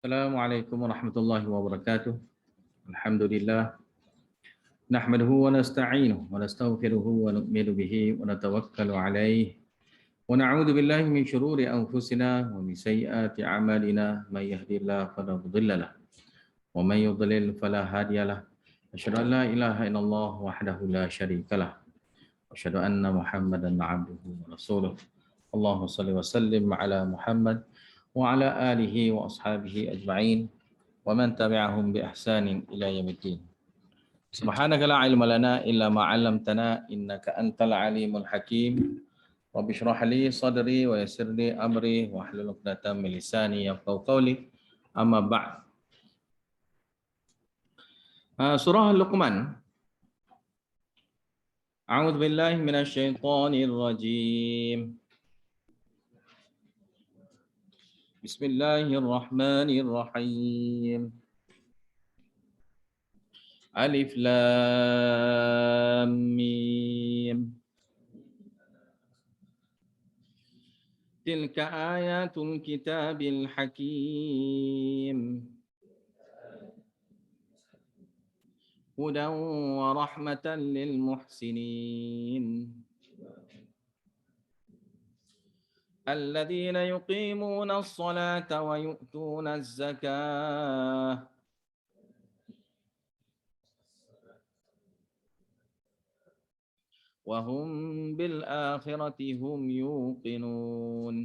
Assalamualaikum warahmatullahi wabarakatuh. Alhamdulillah. Nahmaduhu wa nasta'inuhu wa nastaghfiruhu wa nu'minu bihi wa natawakkalu alayhi. Wa na'udzu billahi min shururi anfusina wa min sayyiati a'malina. May yahdihillahu fala mudilla lahu wa may yudlil fala hadiya lahu. Asyhadu an la ilaha illallah wahdahu la syarika lahu. Asyhadu anna Muhammadan 'abduhu wa rasuluh. Allahumma shalli wa sallim ala Muhammad wa ala alihi wa ashabihi ajma'in wa man tabi'ahum bi ihsanin ila yaumiddin. Subhanaka la ilma lana illa ma 'allamtana innaka antal alimul hakim. Rabbi shrah li sadri wa yassir li amri wa hlul 'uqdatam min lisani yafqahu qawli. Amma ba'd. Surah Luqman. A'udzu billahi minasy syaithanir rajim. Bismillahirrahmanirrahim. Alif Lam Mim. Tilka ayatul kitabil hakim. Hudan wa rahmatan lil muhsinin. الذين يقيمون الصلاة ويؤتون الزكاة وهم بالآخرة هم يوقنون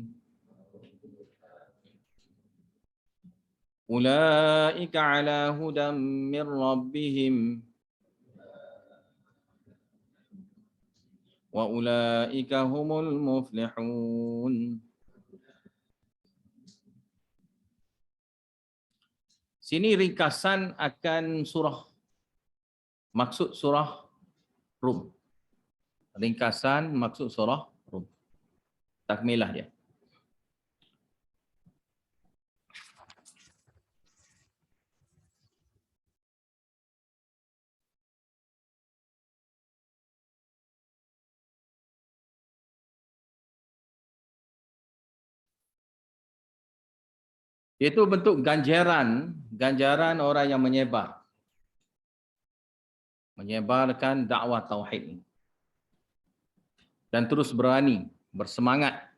أولئك على هدى من ربهم wa ulaika humul muflihun. Sini ringkasan akan maksud surah Rum. Ringkasan maksud surah Rum. Takmilah dia. Itu bentuk ganjaran orang yang menyebarkan dakwah tauhid dan terus berani, bersemangat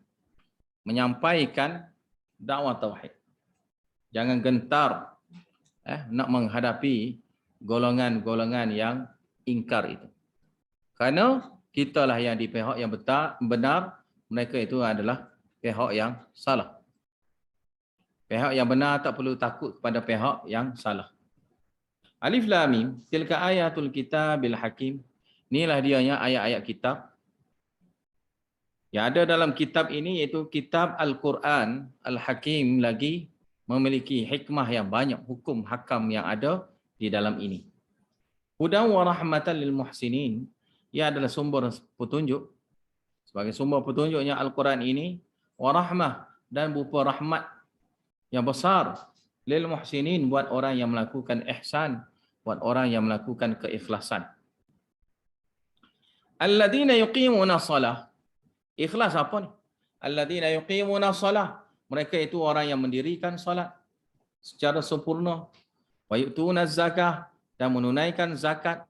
menyampaikan dakwah tauhid. Jangan gentar nak menghadapi golongan-golongan yang ingkar itu. Kerana kitalah yang di pihak yang benar, mereka itu adalah pihak yang salah. Pihak yang benar tak perlu takut kepada pihak yang salah. Alif Lam Mim, tilka ayatul kitabil hakim. Inilah dianya ayat-ayat kitab. Yang ada dalam kitab ini iaitu kitab Al-Quran, Al-Hakim lagi memiliki hikmah yang banyak, hukum hakam yang ada di dalam ini. Hudan wa rahmatan lil muhsinin. Ia adalah sumber petunjuk. Sebagai sumber petunjuknya Al-Quran ini, wa rahmah, dan berupa rahmat yang besar lil muhsinin, buat orang yang melakukan ihsan, buat orang yang melakukan keikhlasan. Alladzina yuqimuna shalah. Ikhlas apa ni? Alladzina yuqimuna shalah. Mereka itu orang yang mendirikan salat secara sempurna. Wa yu'tuna zakah, dan menunaikan zakat.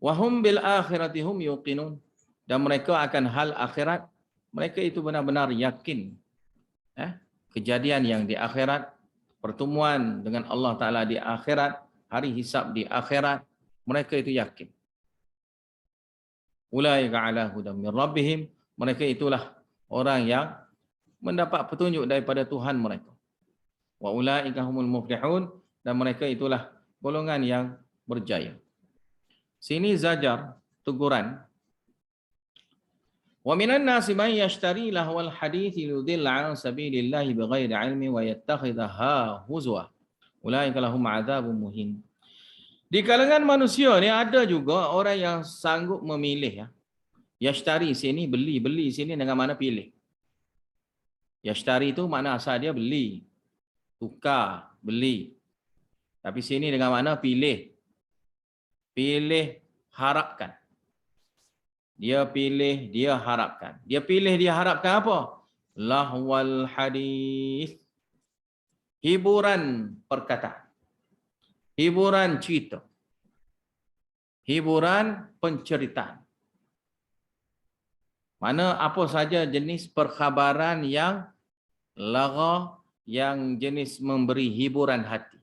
Wa hum bil akhirati hum yuqinun. Dan mereka akan hal akhirat, mereka itu benar-benar yakin. Kejadian yang di akhirat, pertemuan dengan Allah Ta'ala di akhirat, hari hisab di akhirat, mereka itu yakin. Ulaika ala hudan min rabbihim, mereka itulah orang yang mendapat petunjuk daripada Tuhan mereka. Wa ulaika humul muflihun, dan mereka itulah golongan yang berjaya. Sini zajar, teguran. Wa minan nasi man yashtari lahwal hadits liyudilla an sabilillahi bighairi ilmi wa yattakhidhaha huzwa. Ulaika lahum adzabun muhin. Di kalangan manusia ni ada juga orang yang sanggup memilih. Yashtari sini beli sini dengan mana pilih. Yashtari itu makna asal dia beli, tukar, beli. Tapi sini dengan mana pilih. Pilih, harapkan. Dia pilih, dia harapkan. Dia pilih, dia harapkan apa? Lahwal hadis. hiburan perkataan, hiburan cerita, hiburan penceritaan. Mana apa saja jenis perkhabaran yang lagha, yang jenis memberi hiburan hati.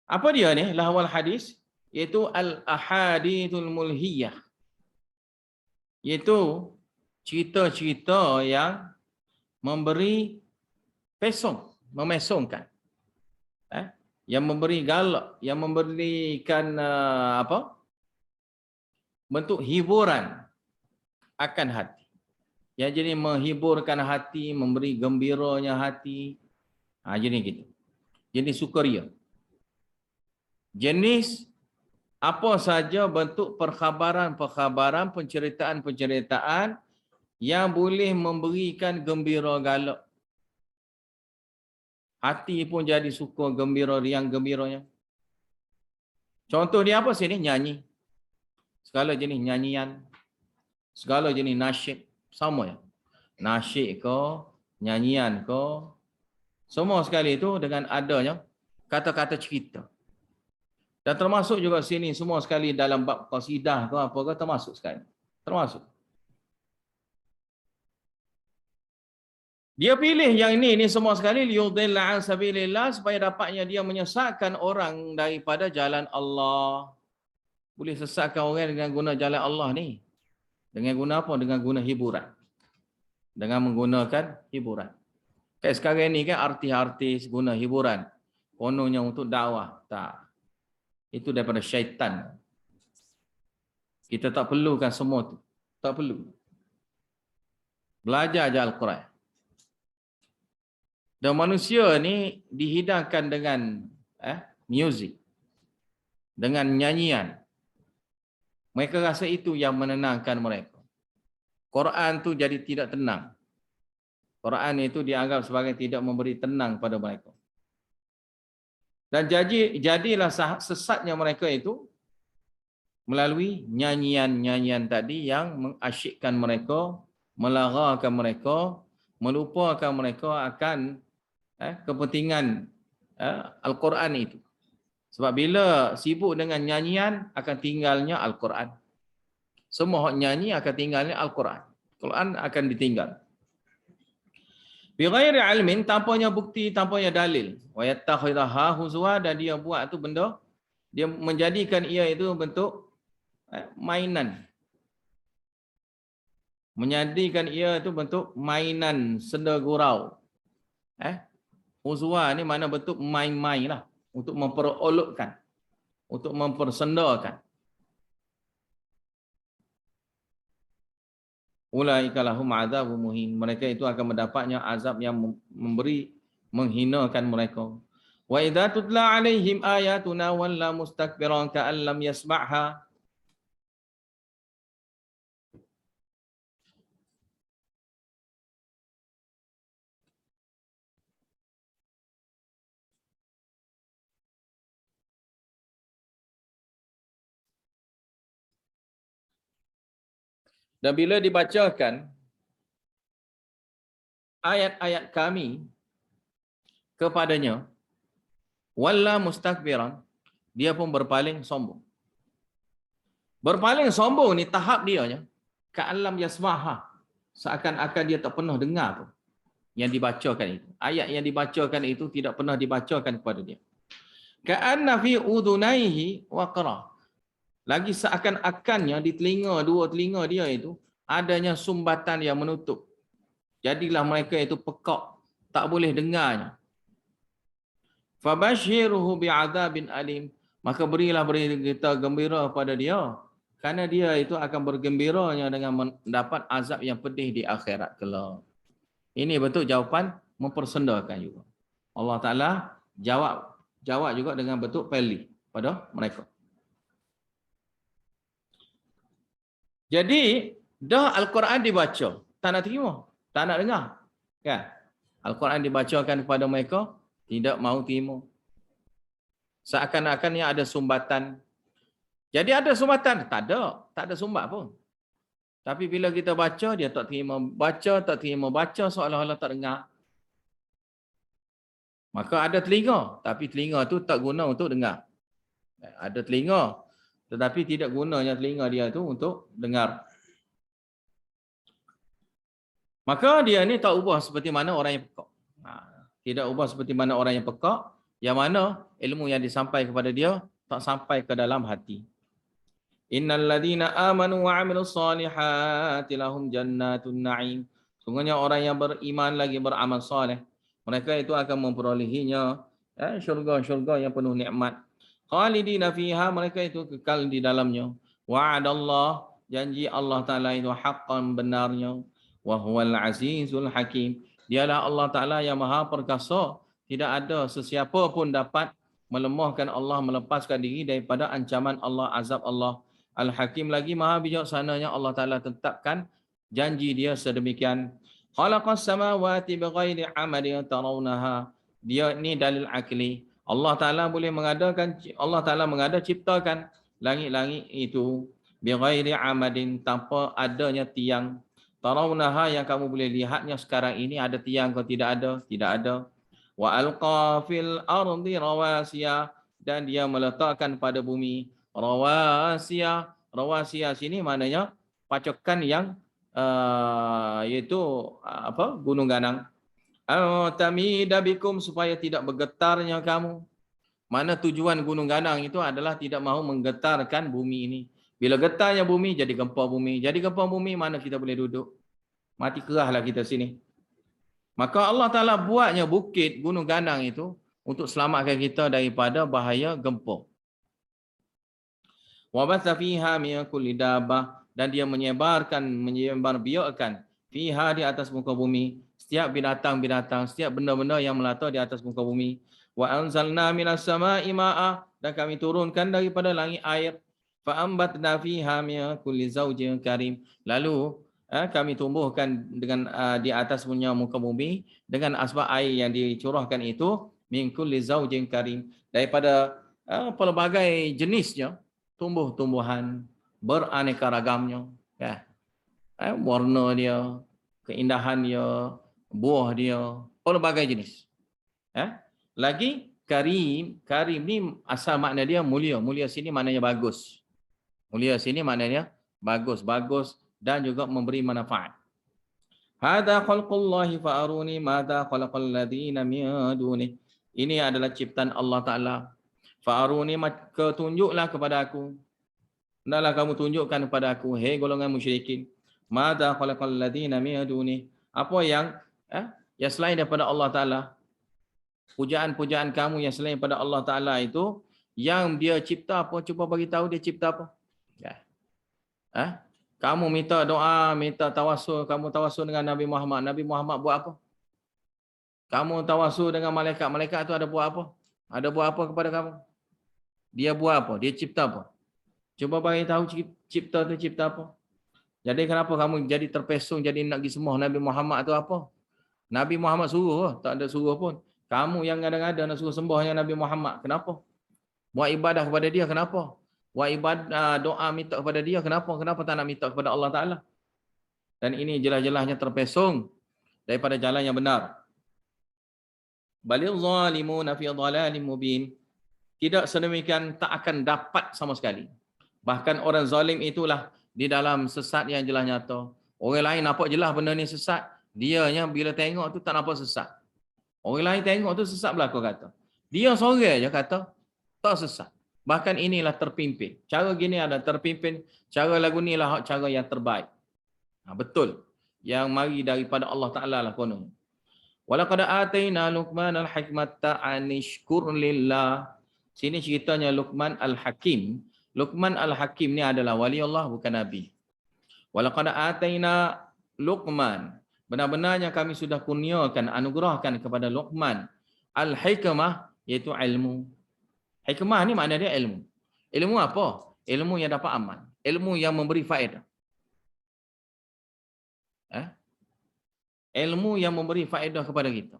Apa dia ni lahwal hadis? Iaitu al-ahadithul mulhiyah. Iaitu cerita-cerita yang memberi pesong, memesongkan. Yang memberi galak, yang memberikan bentuk hiburan akan hati. Yang jadi menghiburkan hati, memberi gembiranya hati. Jenis gitu. Jenis sukaria. Jenis apa saja bentuk perkhabaran-perkhabaran, penceritaan-penceritaan yang boleh memberikan gembira galak. Hati pun jadi suka gembira, riang gembiranya. Contoh dia apa sini? Nyanyi. Segala jenis nyanyian, segala jenis nasyid, sama ya. Nasyid ke, nyanyian ke, semua sekali itu dengan adanya kata-kata cerita. Dan termasuk juga sini semua sekali dalam bab qasidah ke apa ke termasuk sekali. Termasuk. Dia pilih yang ini semua sekali liyudilla an sabilillah supaya dapatnya dia menyesatkan orang daripada jalan Allah. Boleh sesatkan orang dengan guna jalan Allah ni. Dengan guna apa? Dengan guna hiburan. Dengan menggunakan hiburan. Kayak sekarang ni kan artis-artis guna hiburan. Kononnya untuk dakwah. Tak. Itu daripada syaitan. Kita tak perlukan semua tu. Tak perlu. Belajar je Al-Quran. Dan manusia ni dihidangkan dengan music. Dengan nyanyian. Mereka rasa itu yang menenangkan mereka. Quran tu jadi tidak tenang. Quran itu dianggap sebagai tidak memberi tenang pada mereka. Dan jadilah sesatnya mereka itu melalui nyanyian-nyanyian tadi yang mengasyikkan mereka, melaghakan mereka, melupakan mereka akan kepentingan Al-Quran itu. Sebab bila sibuk dengan nyanyian, akan tinggalnya Al-Quran. Semua orang nyanyi akan tinggalnya Al-Quran. Quran akan ditinggal. Bi ghairi ilmin, tanpanya bukti, tanpanya dalil. Wa yattakhidha huzwa, dan dia buat tu benda, dia menjadikan ia itu bentuk mainan. Menjadikan ia itu bentuk mainan senda gurau. Huzwa ni mana bentuk main-main lah. Untuk memperolokkan, untuk mempersendakan. Ulaika lahum adzabun muhin. Mereka itu akan mendapatnya azab yang menghinakan mereka. Wa idza tutla alaihim ayatuna walla mustakbiran ka'an lam yasma'ha. Dan bila dibacakan ayat-ayat kami kepadanya, walla mustakbiran, dia pun berpaling sombong. Berpaling sombong ni tahap dia, ka'alam yasmaha, seakan-akan dia tak pernah dengar tu yang dibacakan itu. Ayat yang dibacakan itu tidak pernah dibacakan kepada dia. Ka'anna fi udunaihi waqra. Lagi seakan-akannya di dua telinga dia itu adanya sumbatan yang menutup. Jadilah mereka itu pekak, tak boleh dengarnya. Fabashirhu bi'adzabin alim. Maka berilah berita gembira pada dia, kerana dia itu akan bergembiranya dengan mendapat azab yang pedih di akhirat kelak. Ini bentuk jawapan mempersendakan juga. Allah Ta'ala jawab juga dengan bentuk pilih pada mereka. Jadi, dah Al-Quran dibaca, tak nak terima, tak nak dengar. Kan? Al-Quran dibacakan kepada mereka, tidak mahu terima. Seakan-akannya ada sumbatan. Jadi ada sumbatan? Tak ada sumbat pun. Tapi bila kita baca, dia tak terima. Baca, tak terima. Baca seolah-olah tak dengar. Maka ada telinga, tapi telinga tu tak guna untuk dengar. Ada telinga, tetapi tidak gunanya telinga dia tu untuk dengar. Maka dia ni tak ubah seperti mana orang yang pekak. Tidak ubah seperti mana orang yang pekak, yang mana ilmu yang disampaikan kepada dia tak sampai ke dalam hati. Innal ladzina amanu wa 'amilus solihati lahum jannatun na'im. Sungguhnya orang yang beriman lagi beramal soleh, mereka itu akan memperolehinya syurga-syurga yang penuh nikmat. Khalidina fiha, mereka itu kekal di dalamnya. Wa'adallah, janji Allah Ta'ala itu haqqan, benarnya. Wa huwal azizul hakim. Dialah Allah Ta'ala yang maha perkasa. Tidak ada sesiapa pun dapat melemahkan Allah, melepaskan diri daripada ancaman Allah, azab Allah. Al-Hakim lagi maha bijaksananya Allah Ta'ala tetapkan janji dia sedemikian. Khalaqas samawati bighairi amadin tarawnaha. Dia ni dalil akli. Allah Ta'ala boleh mengadakan, Allah Ta'ala ciptakan langit-langit itu bighairi amadin, tanpa adanya tiang. Tarawnaha, yang kamu boleh lihatnya sekarang ini, ada tiang atau tidak ada? Tidak ada. Wa alqa fil ardi rawasiya, dan dia meletakkan pada bumi rawasiya. Rawasiya sini maknanya pacokan yang iaitu gunung ganang. Tamida bikum, supaya tidak bergetarnya kamu. Mana tujuan gunung ganang itu adalah tidak mahu menggetarkan bumi ini. Bila getarnya bumi, jadi gempa bumi. Jadi gempa bumi, mana kita boleh duduk? Mati kerahlah kita sini. Maka Allah Ta'ala buatnya bukit, gunung ganang itu untuk selamatkan kita daripada bahaya gempa. Wa batha fiha min kulli dabbah, dan dia menyebar-biakkan fiha, di atas muka bumi, setiap binatang-binatang, setiap benda-benda yang melata di atas muka bumi. Wa anzalna minas sama'i ma'a, dan kami turunkan daripada langit air. Fa ambatna fiha min kulli zawjin karim, lalu kami tumbuhkan dengan di atas punya muka bumi dengan asbab air yang dicurahkan itu min kulli zawjin karim, daripada pelbagai jenisnya tumbuh-tumbuhan beraneka ragamnya, warna dia, keindahan dia, buah dia, pelbagai jenis. Lagi karim, karim ni asal makna dia mulia. Mulia sini maknanya bagus. Mulia sini maknanya bagus, bagus dan juga memberi manfaat. Hada khalqullahi fa'aruni madza khalaqal ladzina min duni. Ini adalah ciptaan Allah Ta'ala. Fa'aruni, maka tunjuklah kepada aku. Hendaklah kamu tunjukkan kepada aku, hei golongan musyrikin. Madza khalaqal ladzina min duni. Apa yang selain daripada Allah Ta'ala. Pujaan-pujaan kamu yang selain daripada Allah Ta'ala itu, yang dia cipta apa? Cuba bagi tahu dia cipta apa? Kamu minta doa, minta tawasul, kamu tawasul dengan Nabi Muhammad. Nabi Muhammad buat apa? Kamu tawasul dengan malaikat. Malaikat itu ada buat apa? Ada buat apa kepada kamu? Dia buat apa? Dia cipta apa? Cuba bagi tahu cipta itu cipta apa? Jadi kenapa kamu jadi terpesong, jadi nak pergi sembah Nabi Muhammad itu apa? Nabi Muhammad suruh, tak ada suruh pun. Kamu yang kadang-kadang nak suruh sembahnya Nabi Muhammad. Kenapa? Buat ibadah kepada dia, kenapa? Buat ibadah, doa minta kepada dia, kenapa? Kenapa tak nak minta kepada Allah Ta'ala? Dan ini jelas-jelasnya terpesong daripada jalan yang benar. Balil zalimuna fi dhalalim mubin. Tidak sedemikian, tak akan dapat sama sekali. Bahkan orang zalim itulah di dalam sesat yang jelas nyata. Orang lain nampak jelas benda ni sesat, dianya bila tengok tu tak nampak sesat. Orang lain tengok tu sesat belaka kata. Dia seorang je kata tak sesat. Bahkan inilah terpimpin. Cara gini ada terpimpin. Cara lagu ni lah cara yang terbaik. Betul. Yang mari daripada Allah Ta'ala lah konon. Walaqad atayna Luqman al-hikmata anishkur lillah. Sini ceritanya Luqman al-Hakim. Luqman al-Hakim ni adalah wali Allah, bukan Nabi. Walaqad atayna Luqman. Benar-benarnya kami sudah kurniakan, anugerahkan kepada Luqman al-hikmah, iaitu ilmu. Hikmah ni makna dia ilmu. Ilmu apa? Ilmu yang dapat aman. Ilmu yang memberi faedah. Ilmu yang memberi faedah kepada kita.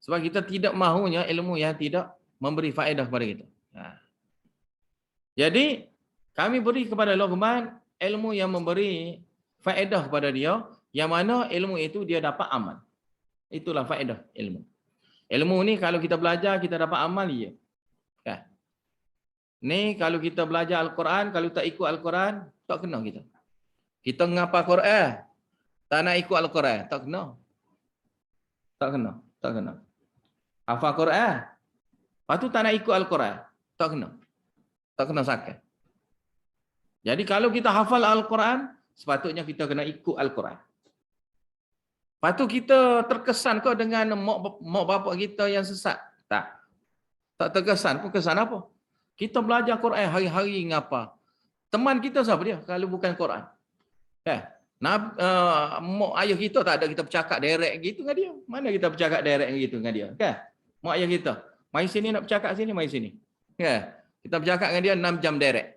Sebab kita tidak mahunya ilmu yang tidak memberi faedah kepada kita. Jadi, kami beri kepada Luqman ilmu yang memberi faedah kepada dia, yang mana ilmu itu dia dapat aman. Itulah faedah ilmu. Ilmu ni kalau kita belajar, kita dapat amal je. Kan? Ni kalau kita belajar Al-Quran, kalau tak ikut Al-Quran, tak kena kita. Kita ngapa Quran, tak nak ikut Al-Quran, tak kena. Tak kena, tak kena. Hafal Quran, lepas tu tak nak ikut Al-Quran, tak kena. Tak kena sakit. Jadi kalau kita hafal Al-Quran, sepatutnya kita kena ikut Al-Quran. Lepas tu kita terkesan kau dengan mak bapak kita yang sesat? Tak. Tak terkesan. Kau kesan apa? Kita belajar Quran hari-hari ngapa? Teman kita siapa dia kalau bukan Quran? Mak ayah kita tak ada kita bercakap direct gitu dengan dia. Mana kita bercakap direct gitu dengan dia? Kan? Mak ayah kita. Mai sini nak bercakap sini, mai sini. Kan? Kita bercakap dengan dia 6 jam direct.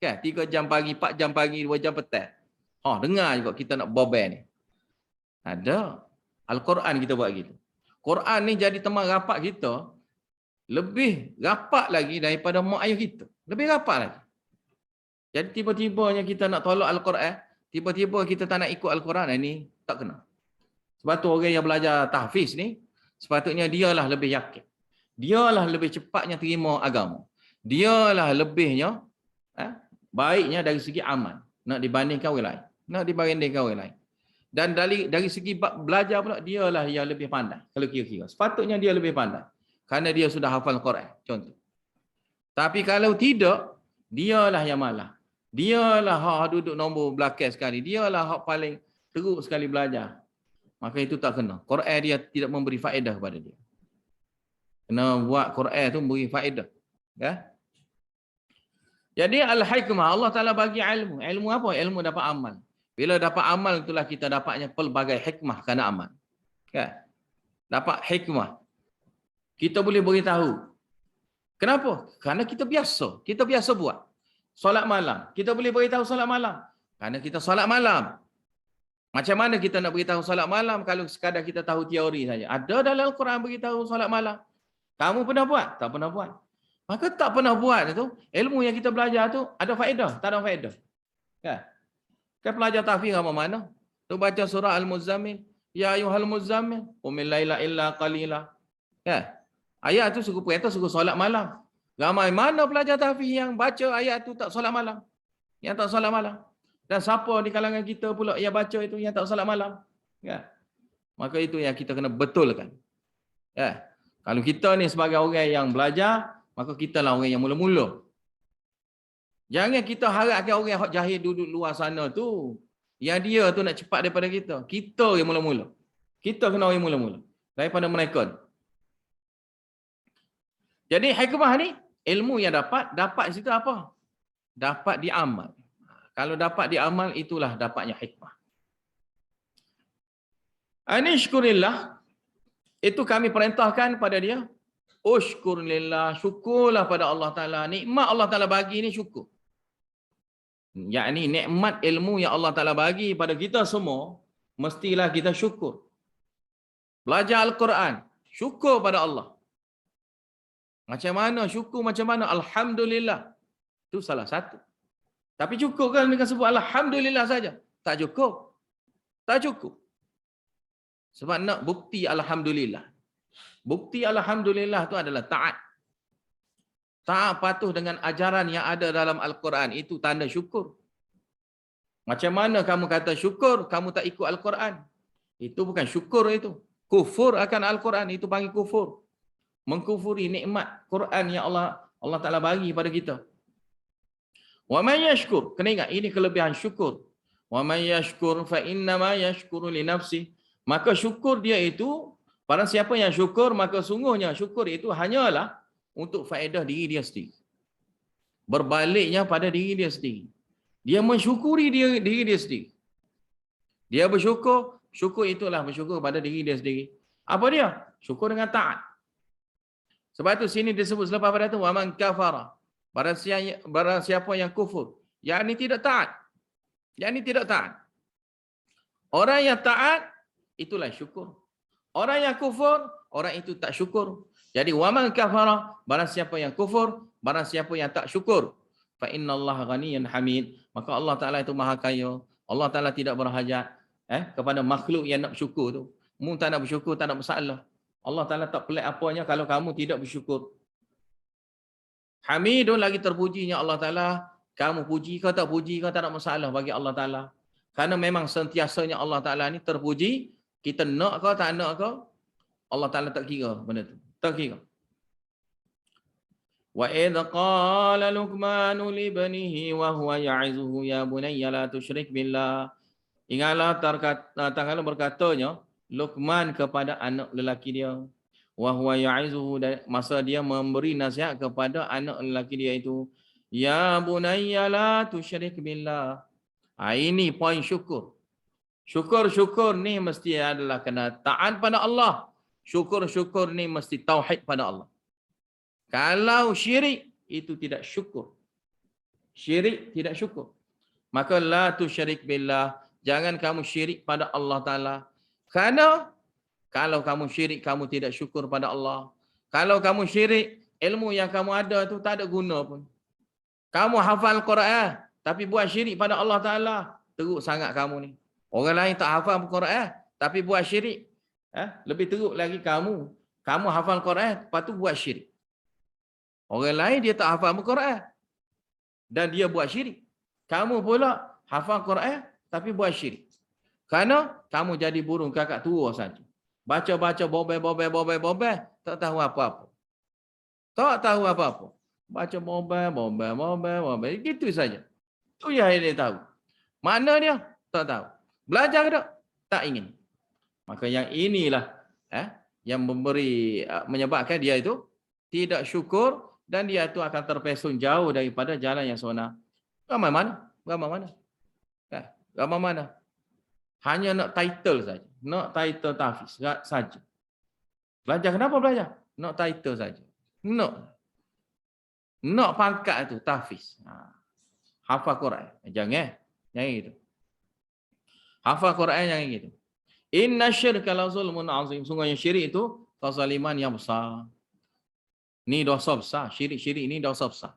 Kan? 3 jam pagi, 4 jam pagi, 2 jam petang. Dengar juga kita nak bobel ni. Ada. Al-Quran kita buat gitu. Quran ni jadi teman rapat kita lebih rapat lagi daripada mak ayah kita. Lebih rapat lagi. Jadi tiba-tibanya kita nak tolak Al-Quran, tiba-tiba kita tak nak ikut Al-Quran, ini tak kena. Sebab tu orang yang belajar tahfiz ni, sepatutnya dialah lebih yakin. Dialah lebih cepatnya terima agama. Dialah lebihnya baiknya dari segi amal. Nak dibandingkan orang lain. Nak dibandingkan orang lain. Dan dari segi belajar pula, dialah yang lebih pandai. Kalau kira-kira. Sepatutnya dia lebih pandai. Kerana dia sudah hafal Quran. Contoh. Tapi kalau tidak, dialah yang malah. Dialah hak duduk nombor belakang sekali. Dialah hak paling teruk sekali belajar. Maka itu tak kena. Quran dia tidak memberi faedah kepada dia. Kena buat Quran tu memberi faedah. Ya? Jadi al-hikmah, Allah Ta'ala bagi ilmu. Ilmu apa? Ilmu dapat amal. Bila dapat amal, itulah kita dapatnya pelbagai hikmah kerana amal. Ya? Dapat hikmah. Kita boleh beritahu. Kenapa? Kerana kita biasa. Kita biasa buat. Solat malam. Kita boleh beritahu solat malam. Kerana kita solat malam. Macam mana kita nak beritahu solat malam kalau sekadar kita tahu teori saja? Ada dalam Al-Quran beritahu solat malam. Kamu pernah buat? Tak pernah buat. Maka tak pernah buat itu, ilmu yang kita belajar tu ada faedah? Tak ada faedah. Kan pelajar tahfiz apa mana? Tu baca surah Al-Muzammil. Ya ayuhal muzammil, qumil laila illa qalila. Ayat tu suruh perintah, suruh solat malam. Ramai mana pelajar tahfiz yang baca ayat tu tak solat malam? Yang tak solat malam. Dan siapa di kalangan kita pula yang baca itu yang tak solat malam? Maka itu yang kita kena betulkan. Kalau kita ni sebagai orang yang belajar, maka kita lah orang yang mula-mula. Jangan kita harapkan orang yang jahil duduk luar sana tu, yang dia tu nak cepat daripada kita. Kita yang mula-mula. Kita kena orang yang mula-mula. Daripada mereka. Jadi hikmah ni, ilmu yang dapat di situ apa? Dapat diamal. Kalau dapat diamal, itulah dapatnya hikmah. Anishkurillah, itu kami perintahkan pada dia. Ushkurillah, syukurlah pada Allah Ta'ala. Nikmat Allah Ta'ala bagi ni syukur. Yakni nikmat ilmu yang Allah Ta'ala bagi pada kita semua, mestilah kita syukur. Belajar Al-Quran, syukur pada Allah. Macam mana syukur, macam mana? Alhamdulillah. Itu salah satu. Tapi cukup kan dengan sebut Alhamdulillah saja? Tak cukup. Tak cukup. Sebab nak bukti Alhamdulillah. Bukti Alhamdulillah itu adalah taat. Taat patuh dengan ajaran yang ada dalam Al-Quran. Itu tanda syukur. Macam mana kamu kata syukur, kamu tak ikut Al-Quran? Itu bukan syukur itu. Kufur akan Al-Quran, itu panggil kufur. Mengkufuri nikmat Quran yang Allah Ta'ala bagi pada kita. Wa man yashkur. Kena ingat, ini kelebihan syukur. Wa man yashkur fa innama yashkuru li nafsi. Maka syukur dia itu, barang siapa yang syukur, maka sungguhnya syukur itu hanyalah untuk faedah diri dia sendiri. Berbaliknya pada diri dia sendiri. Dia mensyukuri diri dia sendiri. Dia bersyukur, syukur itulah bersyukur pada diri dia sendiri. Apa dia? Syukur dengan taat. Sebab itu sini disebut selepas pada itu, waman kafara. Barang siapa yang kufur. Yang ini tidak taat. Yang ini tidak taat. Orang yang taat, itulah syukur. Orang yang kufur, orang itu tak syukur. Jadi waman kafara, barang siapa yang kufur, barang siapa yang tak syukur, fa innallaha ghaniyyun hamid, maka Allah Taala itu maha kaya. Allah Taala tidak berhajat kepada makhluk yang nak bersyukur tu. Mu tak nak bersyukur, tak nak masalah. Allah Ta'ala tak pelik apanya kalau kamu tidak bersyukur. Hamidun lagi terpujinya Allah Ta'ala. Kamu puji kau tak puji kau tak ada masalah bagi Allah Ta'ala. Karena memang sentiasanya Allah Ta'ala ni terpuji. Kita nak kau tak nak kau, Allah Ta'ala tak kira benda tu. Tak kira. Wa idh qala Luqmanu li ibnihi wa huwa ya'izuhu ya bunayya la tusyrik billah. Ingatlah tatkala berkatanya Luqman kepada anak lelaki dia. Wa huwa ya'izuhu, masa dia memberi nasihat kepada anak lelaki dia itu. Ya bunayya la tusyrik billah. Ini poin syukur. Syukur ni mesti adalah kena taat pada Allah. Syukur ni mesti tauhid pada Allah. Kalau syirik itu tidak syukur. Syirik tidak syukur. Maka la tusyrik billah. Jangan kamu syirik pada Allah Ta'ala. Kerana kalau kamu syirik, kamu tidak syukur pada Allah. Kalau kamu syirik, ilmu yang kamu ada tu tak ada guna pun. Kamu hafal Quran, tapi buat syirik pada Allah Ta'ala. Teruk sangat kamu ni. Orang lain tak hafal Quran, tapi buat syirik. Lebih teruk lagi kamu. Kamu hafal Quran, lepas tu buat syirik. Orang lain dia tak hafal Quran dan dia buat syirik. Kamu pula hafal Quran tapi buat syirik. Kerana kamu jadi burung kakak tua saja. Baca-baca bobel, tak tahu apa-apa. Tak tahu apa-apa. Baca bobel, gitu saja. Tu yang dia tahu. Mana dia? Tak tahu. Belajar ke tak? Tak ingin. Maka yang inilah yang menyebabkan dia itu tidak syukur dan dia itu akan terpesun jauh daripada jalan yang sunnah. Ramai mana? Ramai mana? Hanya nak title saja. Nak title tahfiz saja. Belajar kenapa belajar? Nak title saja. Nak pangkat itu tahfiz. Hafal Quran. Jangan itu. Hafal Quran jangan gitu. Inna syirka la zulmun azim. Sungguhnya syirik itu kezaliman yang besar. Ni dosa besar. Syirik ni dosa besar.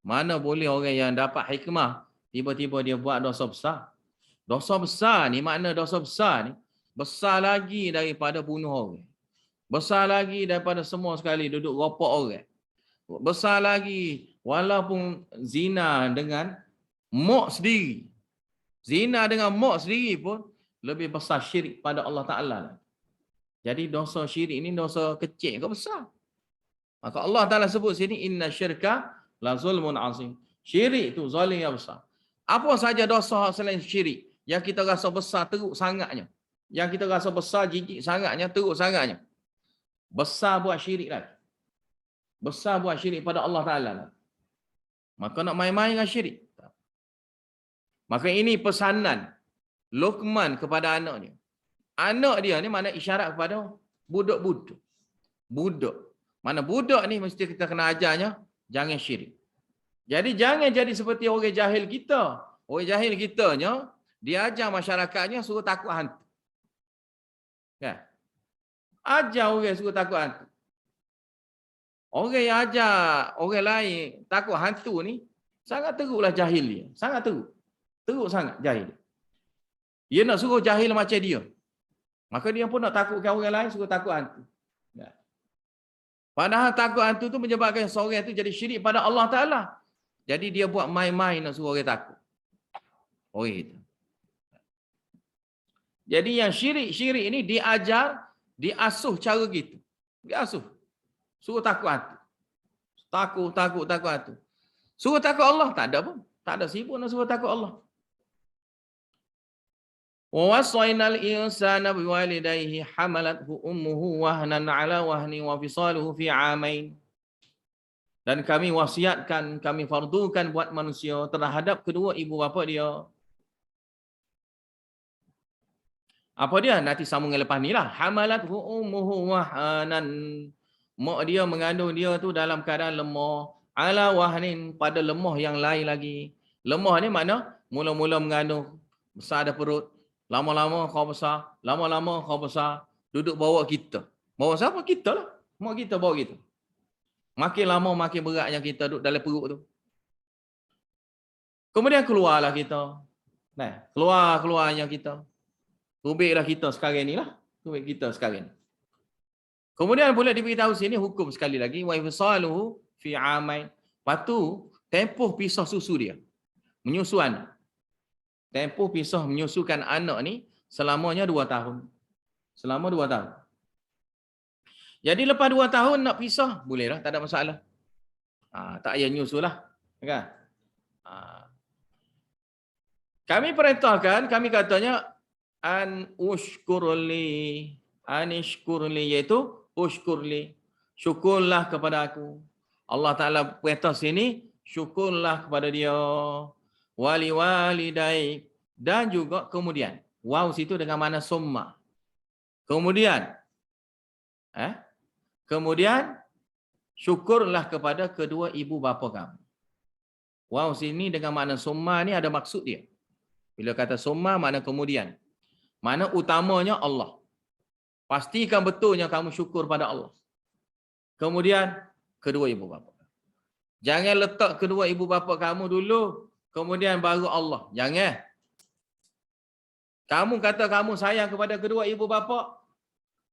Mana boleh orang yang dapat hikmah tiba-tiba dia buat dosa besar. Dosa besar ni, makna dosa besar ni besar lagi daripada bunuh orang. Besar lagi daripada semua sekali duduk ropok orang. Besar lagi walaupun zina dengan mak sendiri. Zina dengan mak sendiri pun lebih besar syirik pada Allah Ta'ala. Jadi dosa syirik ini dosa kecil ke besar? Maka Allah Ta'ala sebut sini, inna syirka la zulmun azim. Syirik itu zalim yang besar. Apa saja dosa selain syirik yang kita rasa besar teruk sangatnya. Yang kita rasa besar jijik sangatnya, teruk sangatnya. Besar buat syirik lagi. Besar buat syirik pada Allah Ta'ala. Maka nak main-main dengan syirik. Maka ini pesanan Luqman kepada anaknya. Anak dia ni mana isyarat kepada budak-budak. Budak. Mana budak ni mesti kita kena ajarnya jangan syirik. Jadi jangan jadi seperti orang jahil kita. Orang jahil kitanya dia ajar masyarakatnya suruh takut hantu. Kan? Ajar orang suruh takut hantu. Orang yang ajar orang lain takut hantu ni sangat teruklah jahil dia. Sangat teruk. Teruk sangat jahil. Dia nak suruh jahil macam dia. Maka dia pun nak takutkan orang lain suruh takut hantu. Kan? Padahal takut hantu tu menyebabkan seorang itu jadi syirik pada Allah Ta'ala. Jadi dia buat main-main nak suruh orang takut. Orang itu. Jadi yang syirik ini diajar, diasuh cara gitu. Diasuh. Suruh takut hantu. Takut hantu. Suruh takut Allah tak ada pun. Tak ada sibuk nak suruh takut Allah. Wa wasainal insana biwalidayhi hamalathu ummuhu wahnan ala wahni wa fisaluhu fi 'amain. Dan kami wasiatkan, kami fardukan buat manusia terhadap kedua ibu bapa dia. Apa dia? Nanti sambungan lepas ni lah. Hamalathu ummuhu wahnan. Mak dia mengandung dia tu dalam keadaan lemah. Ala wahnin, pada lemah yang lain lagi. Lemah ni makna mula-mula mengandung, besar ada perut. Lama-lama kau besar. Lama-lama kau besar. Duduk bawa kita. Bawa siapa? Kita lah. Mak kita bawa kita. Makin lama makin beratnya kita duduk dalam perut tu. Kemudian keluarlah kita. Nah, keluarnya kita. Rubiklah kita sekarang ni lah. Rubik kita sekarang ni. Kemudian pula diberitahu sini hukum sekali lagi wa ifsaluhu fi amain. Patu tempoh pisah susu dia. Menyusu anak. Tempoh pisah menyusukan anak ni selamanya 2 tahun. Selama 2 tahun. Jadi lepas 2 tahun nak pisah, bolehlah, tak ada masalah. Tak payah nyusulah. Kan? Kami perintahkan, kami katanya an ushkurli, anishkurli, iaitu ushkurli. Syukurlah kepada aku. Allah Ta'ala perintah sini, syukurlah kepada dia. Wali walidai. Dan juga kemudian. Waw situ dengan mana summa. Kemudian. Kemudian, syukurlah kepada kedua ibu bapa kamu. Waw sini dengan makna summa ni ada maksud dia. Bila kata summa, makna kemudian. Makna utamanya Allah. Pastikan betulnya kamu syukur pada Allah. Kemudian, kedua ibu bapa. Jangan letak kedua ibu bapa kamu dulu, kemudian baru Allah. Jangan. Kamu kata kamu sayang kepada kedua ibu bapa,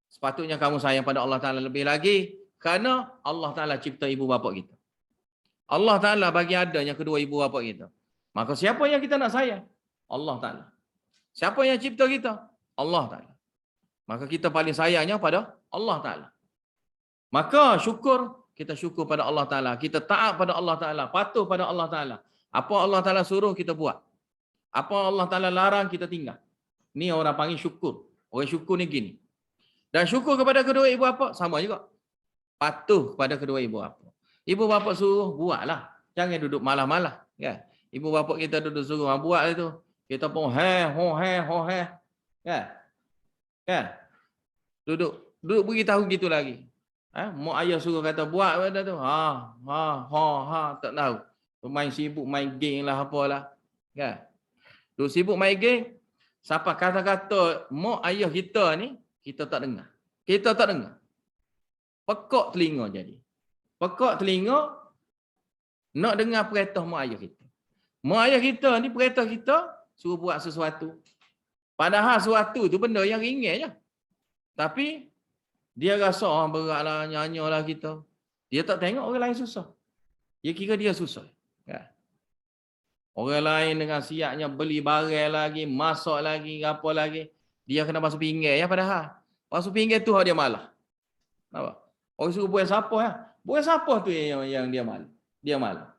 sepatutnya kamu sayang pada Allah Ta'ala lebih lagi, kerana Allah Ta'ala cipta ibu bapa kita. Allah Ta'ala bagi adanya kedua ibu bapa kita. Maka siapa yang kita nak sayang? Allah Ta'ala. Siapa yang cipta kita? Allah Ta'ala. Maka kita paling sayangnya pada Allah Ta'ala. Maka syukur, kita syukur pada Allah Ta'ala. Kita taat pada Allah Ta'ala. Patuh pada Allah Ta'ala. Apa Allah Ta'ala suruh, kita buat. Apa Allah Ta'ala larang, kita tinggal. Ni orang panggil syukur. Orang syukur ni gini. Dan syukur kepada kedua ibu bapa, sama juga. Patuh kepada kedua ibu bapa. Ibu bapa suruh, buatlah. Jangan duduk malah-malah. Kan? Ibu bapa kita duduk suruh, buat itu. Kita pun ho he. Kan? Kan? Duduk beritahu gitu lagi. Mak ayah suruh kata buat benda tu. Tak tahu. Main sibuk, main game lah apalah. Kan? Duduk sibuk main game. Siapa kata-kata mak ayah kita ni, kita tak dengar. Kita tak dengar. Pekak telinga jadi. Pekak telinga nak dengar perintah mak ayah kita. Mak ayah kita ni perintah kita suruh buat sesuatu. Padahal sesuatu tu benda yang ringan je. Tapi dia rasa beratlah, nyanyalah kita. Dia tak tengok orang lain susah. Dia kira dia susah. Kan? Orang lain dengan siapnya beli barang lagi, masak lagi, apa lagi. Dia kena basuh pinggan ya padahal. Basuh pinggan tu dia malah. Nampak? Orang suruh buat siapa ya? Buat siapa tu yang dia malah. Dia malah.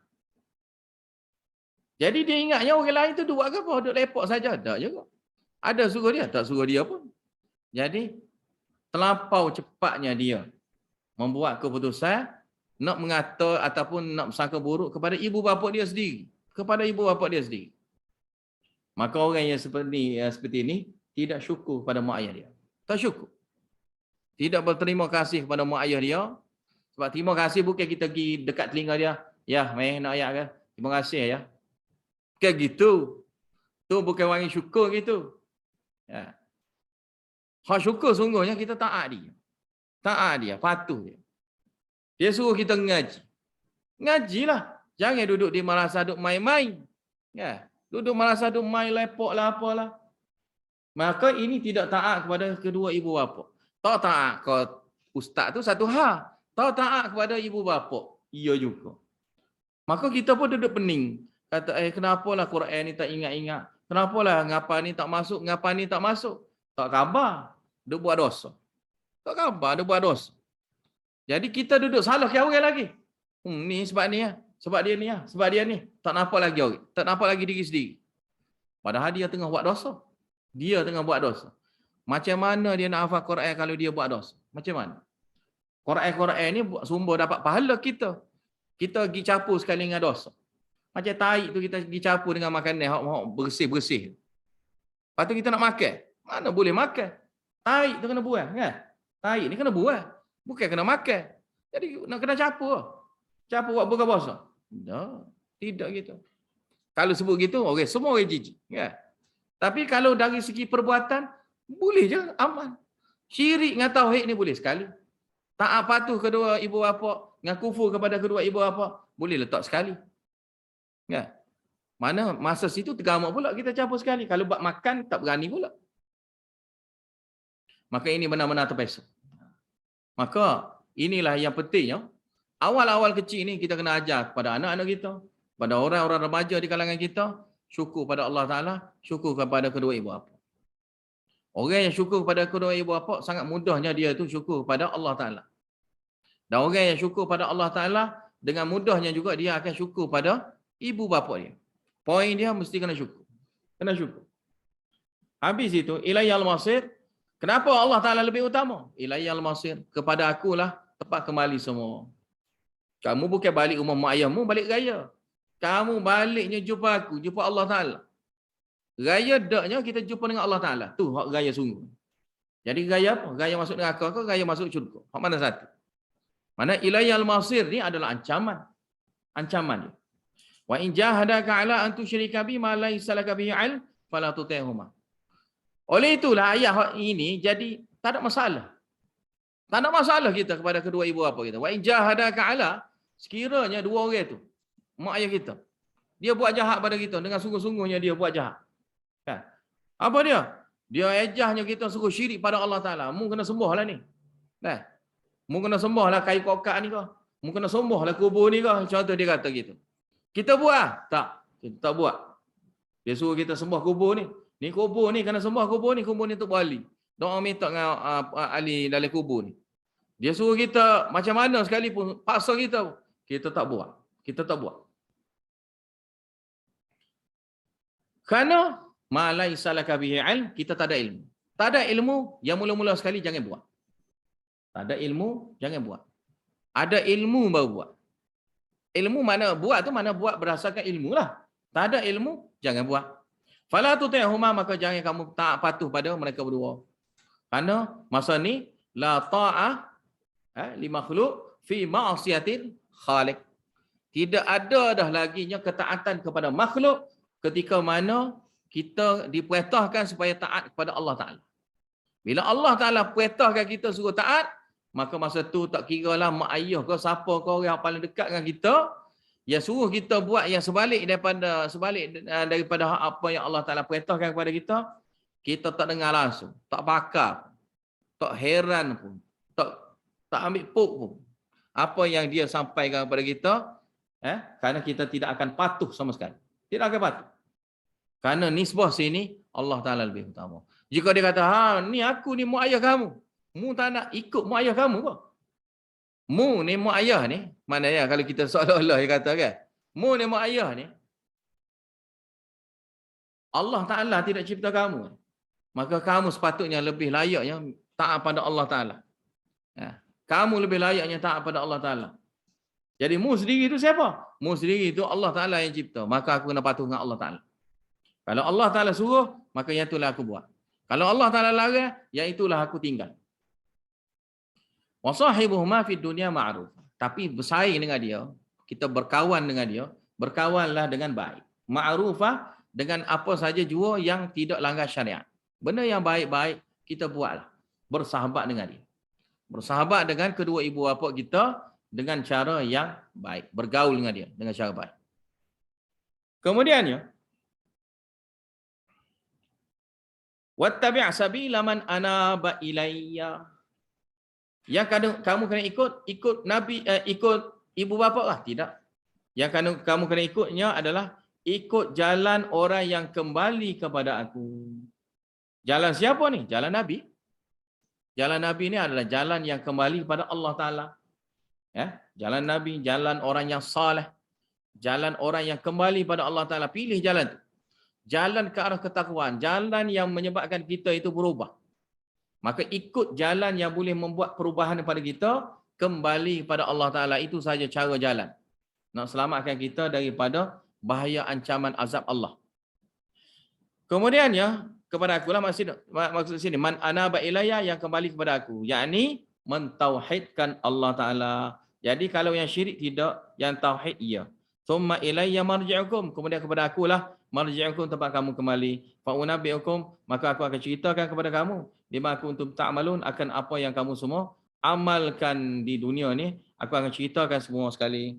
Jadi dia ingatnya orang lain tu buat apa? Duduk lepok saja. Tak juga. Ada suruh dia, tak suruh dia pun. Jadi terlampau cepatnya dia membuat keputusan nak mengata ataupun nak sangka buruk kepada ibu bapa dia sendiri. Kepada ibu bapa dia sendiri. Maka orang yang seperti ini tidak syukur pada mak ayah dia. Tak syukur. Tidak berterima kasih kepada mak ayah dia. Sebab terima kasih bukan kita pergi dekat telinga dia. Ya, nak ayat kan? Terima kasih ya. Bukan gitu. Tu bukan wangi syukur gitu. Ya. Hak syukur sungguhnya kita taat dia. Taat dia, patuh dia. Dia suruh kita ngaji. Ngajilah. Jangan duduk di madrasah duduk main-main. Ya. Duduk madrasah duduk main lepok lah apalah. Maka ini tidak taat kepada kedua ibu bapa. Tak taat ke ustaz tu satu hal. Tak taat kepada ibu bapa. Ia juga. Maka kita pun duduk pening. Kata, kenapalah Quran ni tak ingat-ingat? Kenapalah ngapa ni tak masuk, ngapa ni tak masuk? Tak khabar. Dia buat dosa. Tak khabar, dia buat dosa. Jadi kita duduk salah ke orang lagi. Ni sebab ni ya. Sebab dia ni ya. Sebab dia ni. Tak nampak lagi orang. Tak nampak lagi diri sendiri. Padahal dia tengah buat dosa. Dia tengah buat dosa. Macam mana dia nak hafal Quran kalau dia buat dosa? Macam mana? Quran ni sumber dapat pahala kita. Kita pergi capur sekali dengan dosa. Macam tahi tu kita pergi capur dengan makanan bersih-bersih. Lepas tu kita nak makan. Mana boleh makan? Tahi tu kena buang kan? Tahi ni kena buang. Bukan kena makan. Jadi nak kena capur. Capur buat buka puasa. Tidak gitu. Kalau sebut gitu, semua orang jijik. Ya. Tapi kalau dari segi perbuatan, boleh je aman. Syirik dengan tauhid ni boleh sekali. Taat patuh kedua ibu bapa, dengan kufur kepada kedua ibu bapa, boleh letak sekali. Ya. Mana masa situ tergamak pula kita campur sekali. Kalau buat makan, tak berani pula. Maka ini benar-benar terpaksa. Maka inilah yang pentingnya. Awal-awal kecil ni kita kena ajar kepada anak-anak kita, pada orang-orang remaja di kalangan kita, syukur pada Allah Ta'ala, syukur kepada kedua ibu bapa. Orang yang syukur kepada kedua ibu bapa, sangat mudahnya dia tu syukur kepada Allah Ta'ala. Dan orang yang syukur pada Allah Ta'ala, dengan mudahnya juga dia akan syukur pada ibu bapa dia. Poin dia mesti kena syukur. Kena syukur. Habis itu, ilayyal masir. Kenapa Allah Ta'ala lebih utama? Ilayyal masir. Kepada akulah tempat kembali semua. Kamu bukan balik rumah mak ayahmu, balik raya. Kamu baliknya jumpa aku, jumpa Allah Ta'ala. Raya daknya kita jumpa dengan Allah Ta'ala. Tu hak raya sungguh. Jadi raya apa? Raya masuk neraka ke raya masuk syurga? Hak mana satu? Mana ilayyal masir ni adalah ancaman. Ancaman dia. Wa in jahadaka ala an tusyrika bi ma laysa laka bihi ilm fala tuti'huma. Oleh itulah ayat ini jadi tak ada masalah. Tak ada masalah kita kepada kedua ibu bapa kita. Wa in jahadaka ala, sekiranya dua orang tu, mak ayah kita, dia buat jahat pada kita, dengan sungguh-sungguhnya dia buat jahat. Kan? Apa dia? Dia ejahnya kita suruh syirik pada Allah Ta'ala. Mu kena sembahlah ni. Kan? Mu kena sembahlah kayu kokak ni kau. Mu kena sembahlah kubur ni kau. Contoh dia kata gitu. Kita buat? Tak. Kita tak buat. Dia suruh kita sembah kubur ni. Ni kubur ni, kena sembah kubur ni untuk wali. Doa minta dengan ahli dalam kubur ni. Dia suruh kita macam mana sekalipun, paksa kita, kita tak buat. Kita tak buat. Kerana ma laisa laka bihi ilm, kita tak ada ilmu. Tak ada ilmu, yang mula-mula sekali jangan buat. Tak ada ilmu, jangan buat. Ada ilmu baru buat. Ilmu mana buat tu, mana buat berdasarkan ilmu lah. Tak ada ilmu, jangan buat. Fala tuti'huma, maka jangan kamu taat patuh pada mereka berdua. Kerana masa ni la ta'ah li makhluk fi ma'siyatil khaliq. Tidak ada dah laginya ketaatan kepada makhluk ketika mana kita diperintahkan supaya taat kepada Allah Ta'ala. Bila Allah Ta'ala perintahkan kita suruh taat, maka masa tu tak kira lah mak ayah ke siapa ke orang yang paling dekat dengan kita, yang suruh kita buat yang sebalik daripada apa yang Allah Ta'ala perintahkan kepada kita, kita tak dengar langsung, tak pakar, tak heran pun, tak ambil pok pun apa yang dia sampaikan kepada kita, kerana kita tidak akan patuh sama sekali. Tidak akan patuh. Kerana nisbah sini Allah Ta'ala lebih utama. Jika dia kata, ni aku ni mak ayah kamu, mu tak nak ikut mak ayah kamu ke? Mu ni mak ayah ni, mana ya kalau kita seolah-olah dia kata kan, mu ni mak ayah ni, Allah Ta'ala tidak cipta kamu. Maka kamu sepatutnya lebih layaknya taat pada Allah Ta'ala. Kamu lebih layaknya taat pada Allah Ta'ala. Jadi mu sendiri itu siapa? Mu sendiri itu Allah Ta'ala yang cipta. Maka aku kena patuh dengan Allah Ta'ala. Kalau Allah Ta'ala suruh, maka yang itulah aku buat. Kalau Allah Ta'ala larang, yang itulah aku tinggal. Wa sahibuhuma fid dunya ma'ruf. Tapi bersaing dengan dia, kita berkawan dengan dia, berkawanlah dengan baik. Ma'rufah, dengan apa saja jua yang tidak langgar syariat. Benda yang baik-baik kita buatlah. Bersahabat dengan dia. Bersahabat dengan kedua ibu bapa kita dengan cara yang baik. Bergaul dengan dia dengan cara baik. Kemudiannya, wattabi' sabila man anaba ilayya. Yang kamu kena ikut Nabi, ikut ibu bapa lah. Tidak. Yang kamu kena ikutnya adalah ikut jalan orang yang kembali kepada aku. Jalan siapa ni? Jalan Nabi. Jalan Nabi ni adalah jalan yang kembali kepada Allah Ta'ala. Jalan Nabi, jalan orang yang saleh. Jalan orang yang kembali pada Allah Ta'ala. Pilih jalan tu. Jalan ke arah ketakwaan. Jalan yang menyebabkan kita itu berubah. Maka ikut jalan yang boleh membuat perubahan kepada kita, kembali kepada Allah Ta'ala. Itu saja cara jalan. Nak selamatkan kita daripada bahaya ancaman azab Allah. Kemudiannya, kepada akulah maksud sini, man anaba ilayya, yang kembali kepada aku. Yakni, mentauhidkan Allah Ta'ala. Jadi kalau yang syirik tidak, yang tauhid iya. Thumma ilayya marji'ukum, kemudian kepada akulah marji'ukum, tempat kamu kembali. Fa'unabbi'ukum, maka aku akan ceritakan kepada kamu bima kuntum ta'malun, akan apa yang kamu semua amalkan di dunia ni. Aku akan ceritakan semua sekali.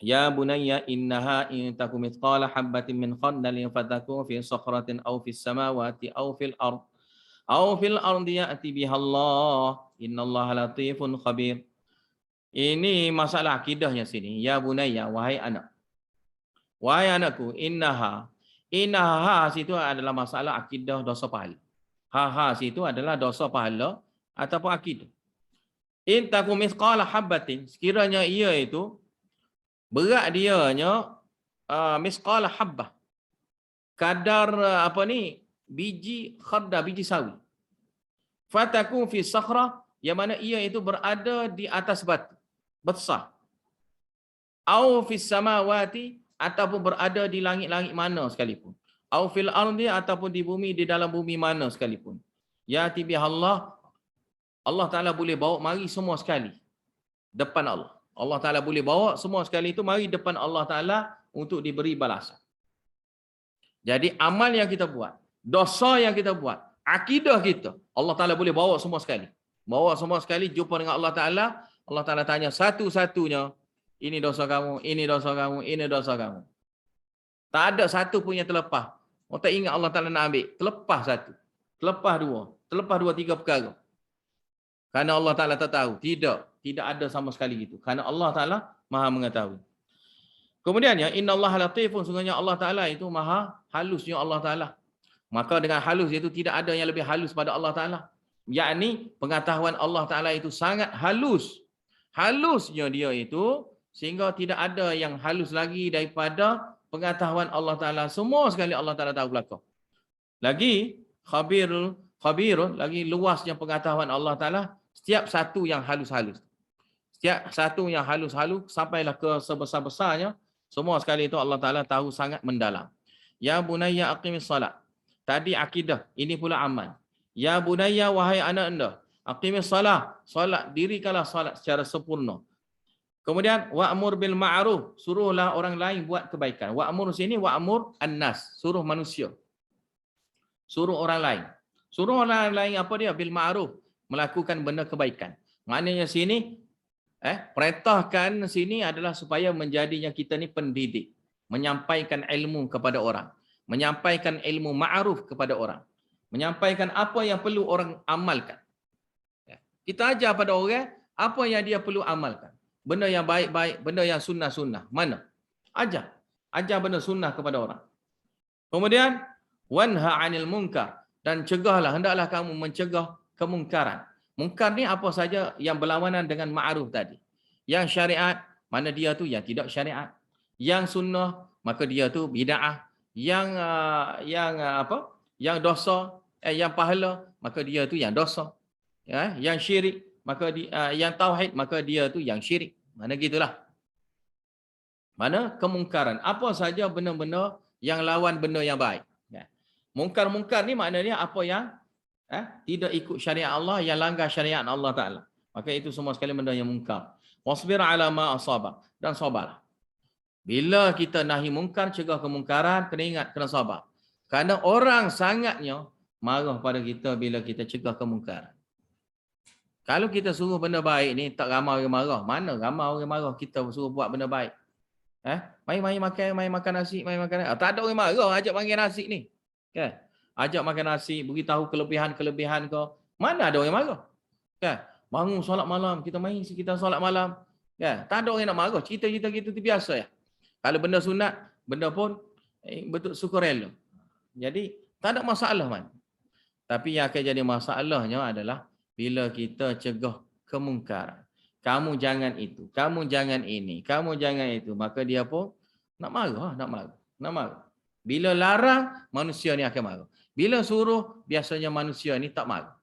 Ya bunayya innaha in takum mithqala habatin min khardalin fatakun fi sakhratin aw fis samawati aw fil ard Au fil ardi ya'ti bihallah. Innallaha latifun khabir. Ini masalah akidahnya sini. Ya bunayya, wahai anak. Wahai anakku, innaha. Innaha situ adalah masalah akidah dosa pahala. Ha situ adalah dosa pahala ataupun akidah. In takum misqala habbatin, sekiranya ia itu berat dianya misqala habbah. Kadar apa ni? Biji khardal, biji sawi. Fatakum fi sakhra, yang mana ia itu berada di atas batu besar. Au fis samawati, ataupun berada di langit-langit mana sekalipun. Au fil ardi, ataupun di bumi, di dalam bumi mana sekalipun. Ya tibihallah, Allah Ta'ala boleh bawa mari semua sekali depan Allah. Allah Ta'ala boleh bawa semua sekali itu mari depan Allah Ta'ala untuk diberi balasan. Jadi amal yang kita buat, dosa yang kita buat, akidah kita, Allah Ta'ala boleh bawa semua sekali. Bawa semua sekali, jumpa dengan Allah Ta'ala. Allah Ta'ala tanya satu-satunya, ini dosa kamu, ini dosa kamu, ini dosa kamu. Tak ada satu pun yang terlepas. Orang tak ingat Allah Ta'ala nak ambil. Terlepas satu. Terlepas dua, tiga perkara. Kerana Allah Ta'ala tak tahu. Tidak ada sama sekali gitu. Kerana Allah Ta'ala maha mengetahui. Kemudiannya, Inna Allah latifun, sungguhnya Allah Ta'ala itu maha halusnya Allah Ta'ala. Maka dengan halus itu tidak ada yang lebih halus pada Allah Ta'ala. Yakni pengetahuan Allah Ta'ala itu sangat halus. Halusnya dia itu sehingga tidak ada yang halus lagi daripada pengetahuan Allah Ta'ala. Semua sekali Allah Ta'ala tahu belakang. Lagi khabirun, lagi luasnya pengetahuan Allah Ta'ala. Setiap satu yang halus-halus. Setiap satu yang halus-halus sampailah ke sebesar-besarnya. Semua sekali itu Allah Ta'ala tahu sangat mendalam. Ya bunayya aqimis salat. Tadi akidah, ini pula amal. Ya bunayya, wahai anak anda, aqimis salat. Salat, dirikanlah salat secara sempurna. Kemudian wa'mur bil ma'ruf, suruhlah orang lain buat kebaikan. Wa'mur sini wa'mur an-nas, suruh manusia. Suruh orang lain. Suruh orang lain apa dia? Bil ma'ruf, melakukan benda kebaikan. Maknanya sini perintahkan sini adalah supaya menjadinya kita ni pendidik, menyampaikan ilmu kepada orang, menyampaikan ilmu ma'ruf kepada orang, menyampaikan apa yang perlu orang amalkan. Kita ajar pada orang apa yang dia perlu amalkan. Benda yang baik-baik, benda yang sunnah-sunnah. Mana? Ajar. Ajar benda sunnah kepada orang. Kemudian, wanha 'anil munkar, dan cegahlah, hendaklah kamu mencegah kemungkaran. Mungkar ni apa saja yang berlawanan dengan ma'ruf tadi. Yang syariat, mana dia tu yang tidak syariat. Yang sunnah, maka dia tu bid'ah. Yang dosa, yang pahala, maka dia tu yang dosa. Yang syirik, maka yang tauhid, maka dia tu yang syirik. Mana gitulah. Mana kemungkaran. Apa saja benda-benda yang lawan benda yang baik. Mungkar-mungkar ni maknanya apa yang tidak ikut syariat Allah, yang langgar syariat Allah Ta'ala. Maka itu semua sekali benda yang mungkar. Wasbir ala ma asabak, dan sabarlah. Bila kita nahi mungkar, cegah kemungkaran, kena ingat, kena sabar. Kerana orang sangatnya marah pada kita bila kita cegah kemungkaran. Kalau kita suruh benda baik ni, tak ramai orang marah. Mana ramai orang marah kita suruh buat benda baik? Mari makan nasi, mari makan nasi. Tak ada orang marah ajak makan nasi ni. Kan? Ajak makan nasi, beritahu kelebihan-kelebihan kau. Mana ada orang marah? Kan? Bangun solat malam, kita main kita solat malam. Kan? Tak ada orang nak marah. Cerita-cerita gitu tu biasa ya. Kalau benda sunat, benda pun betul sukarela. Jadi tak ada masalah man. Tapi yang akan jadi masalahnya adalah bila kita cegah kemungkaran. Kamu jangan itu, kamu jangan ini, kamu jangan itu. Maka dia pun nak marah. Bila larang, manusia ni akan marah. Bila suruh, biasanya manusia ni tak marah.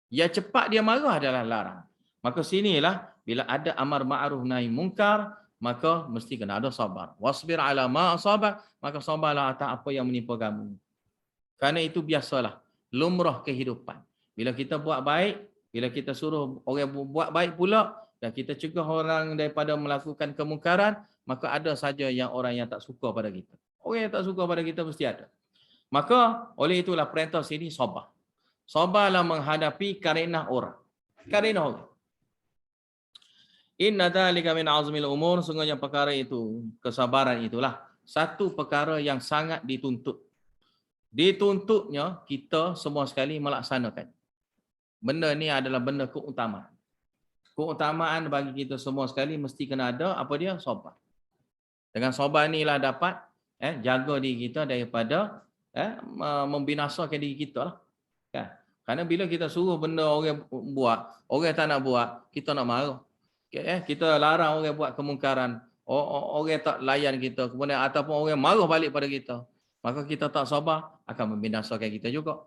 Yang cepat dia marah adalah larang. Maka sinilah, bila ada amar ma'ruf nahi mungkar, maka mesti kena ada sabar. Wasbir ala ma asabak, maka sabarlah atas apa yang menimpa kamu. Kerana itu biasalah, lumrah kehidupan. Bila kita buat baik, bila kita suruh orang buat baik pula, dan kita cegah orang daripada melakukan kemungkaran, maka ada saja yang orang yang tak suka pada kita. Orang yang tak suka pada kita mesti ada. Maka oleh itulah perintah sini sabar. Sabarlah menghadapi karenah orang. Inna dzalika min azmil umur, sungguhnya perkara itu, kesabaran itulah satu perkara yang sangat dituntut. Dituntutnya kita semua sekali melaksanakan. Benda ni adalah benda keutamaan. Keutamaan bagi kita semua sekali mesti kena ada apa dia? Sabar. Dengan sabar inilah dapat jaga diri kita daripada membinasakan diri kita lah. Kan? Karena bila kita suruh benda orang buat, orang tak nak buat, kita nak marah. Kita larang orang buat kemungkaran, orang tak layan kita, kemudian ataupun orang marah balik pada kita, maka kita tak sabar akan membinasakan kita juga.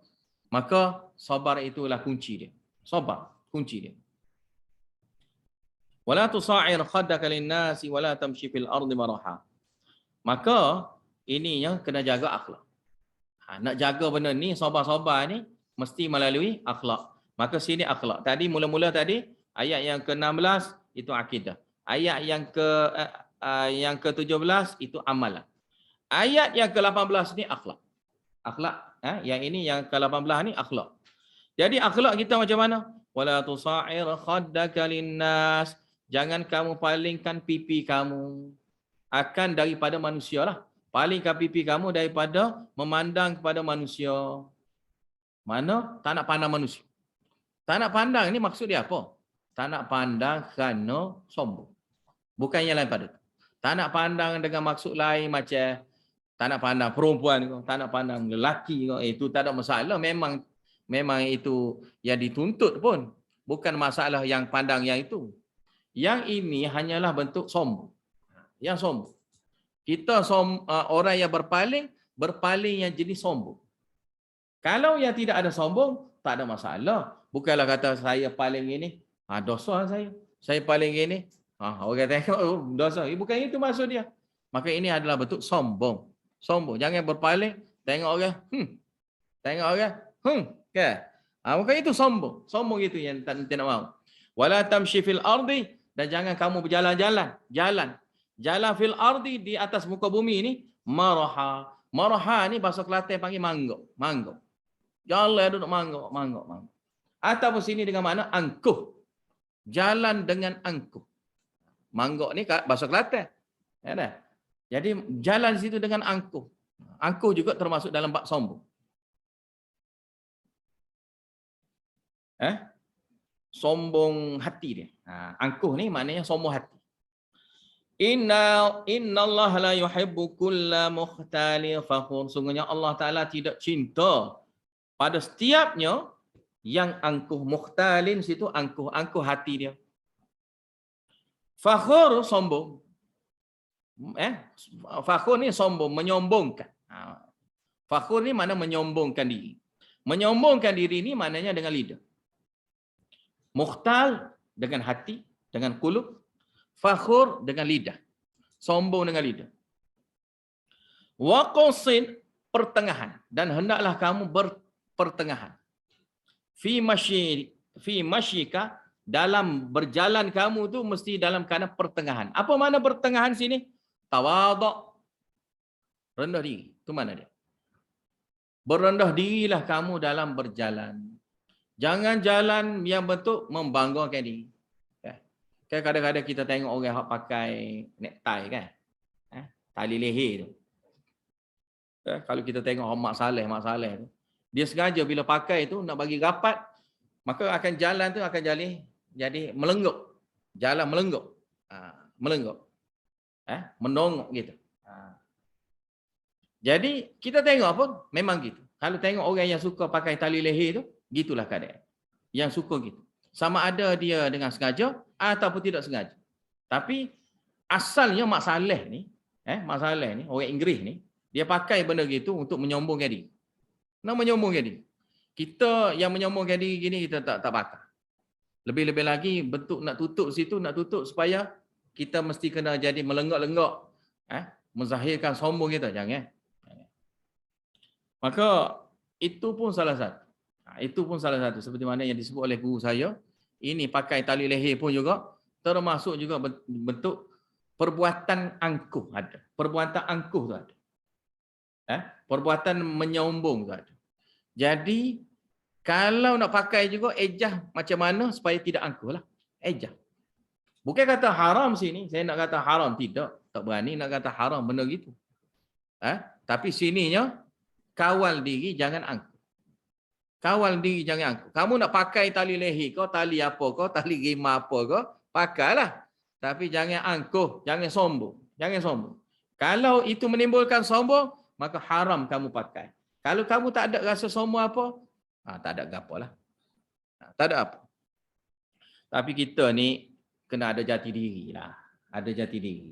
Maka sabar itulah kunci dia. Sabar kunci dia. Wala tusa'ir khaddaka lin-nasi wala tamshi fil ardi maraha. Maka ininya kena jaga akhlak. Nak jaga benda ni, sabar-sabar ni mesti melalui akhlak. Maka sini akhlak. Tadi mula-mula tadi ayat yang ke-16 itu akidah. Ayat yang ke-17 itu amalan. Ayat yang ke-18 ni akhlak. Akhlak, yang ini yang ke-18 ni akhlak. Jadi akhlak kita macam mana? Wala tusa'ir khaddaka lin-nas. Jangan kamu palingkan pipi kamu akan daripada manusia lah. Palingkan pipi kamu daripada memandang kepada manusia. Mana? Tak nak pandang manusia. Tak nak pandang ni maksud dia apa? Tak nak pandang kerana sombong. Bukan yang lain pada itu. Tak nak pandang dengan maksud lain macam tak nak pandang perempuan ke, tak nak pandang lelaki ke. Itu tak ada masalah. Memang itu yang dituntut pun. Bukan masalah yang pandang yang itu. Yang ini hanyalah bentuk sombong. Yang sombong. Kita orang yang berpaling yang jenis sombong. Kalau yang tidak ada sombong, tak ada masalah. Bukanlah kata saya paling ini, dosa saya. Saya paling ini, orang tengok, dosa. Bukan itu maksud dia. Maka ini adalah bentuk sombong. Sombong. Jangan berpaling, tengok orang, tengok orang, kan? Maka itu sombong. Sombong itu yang tak nak mahu. Wala tamshi fil ardi, dan jangan kamu berjalan-jalan. Jalan fil ardi di atas muka bumi ini maraha. Maraha ni bahasa Kelantan panggil manggok. Jalan duduk manggok. Ataupun sini dengan makna angkuh. Jalan dengan angkuh. Manggok ni bahasa Kelantan. Ya dah. Jadi jalan situ dengan angkuh. Angkuh juga termasuk dalam bab sombong. Sombong hati dia. Angkuh ni maknanya sombong hati. Inna Allah la yuhibbu kulla mukhtali fakhur. Sungguhnya Allah Ta'ala tidak cinta pada setiapnya yang angkuh. Mukhtalin situ angkuh hati dia. Fakhur sombong. Fakhur ni sombong, menyombongkan. Fakhur ni mana menyombongkan diri. Menyombongkan diri ni maknanya dengan lidah. Mukhtal dengan hati, dengan qulub. Fakhur dengan lidah. Sombong dengan lidah. Wa qasid, pertengahan. Dan hendaklah kamu berpertengahan. Fi masyika, dalam berjalan kamu tu mesti dalam keadaan pertengahan. Apa makna pertengahan sini? Tawaduk. Rendah diri. Itu mana dia? Berendah dirilah kamu dalam berjalan. Jangan jalan yang bentuk membanggakan diri. Kan kadang-kadang kita tengok orang yang pakai necktie kan. Tali leher tu. Kalau kita tengok Mak Saleh tu. Dia sengaja bila pakai tu nak bagi rapat, maka akan jalan tu akan jadi melenggok. Jalan melenggok. Melenggok. Menongok gitu. Jadi kita tengok pun memang gitu. Kalau tengok orang yang suka pakai tali leher tu, gitulah keadaan. Yang suka gitu. Sama ada dia dengan sengaja ataupun tidak sengaja. Tapi asalnya Mak Saleh ni, orang Inggeris ni, dia pakai benda gitu untuk menyombongkan diri. Nak menyombongkan diri. Kita yang menyombongkan diri gini kita tak pakai. Lebih-lebih lagi bentuk nak tutup situ, nak tutup supaya kita mesti kena jadi melenggak-lenggak. Menzahirkan sombong kita. Jangan. Maka itu pun salah satu. Itu pun salah satu. Seperti mana yang disebut oleh guru saya. Ini pakai tali leher pun juga. Termasuk juga bentuk perbuatan angkuh ada. Perbuatan angkuh tu ada. Perbuatan menyombong tu ada. Jadi, kalau nak pakai juga, ejah macam mana supaya tidak angkuh lah. Ejah. Bukan kata haram sini. Saya nak kata haram. Tidak. Tak berani nak kata haram benda gitu. Tapi sininya, kawal diri jangan angkuh. Kawal diri jangan angkuh. Kamu nak pakai tali leher kau, tali apa kau, tali rima apa kau, pakailah. Tapi jangan angkuh, jangan sombong. Jangan sombong. Kalau itu menimbulkan sombong, maka haram kamu pakai. Kalau kamu tak ada rasa sombong apa, tak ada apa lah. Tak ada apa. Tapi kita ni kena ada jati diri lah. Ada jati diri.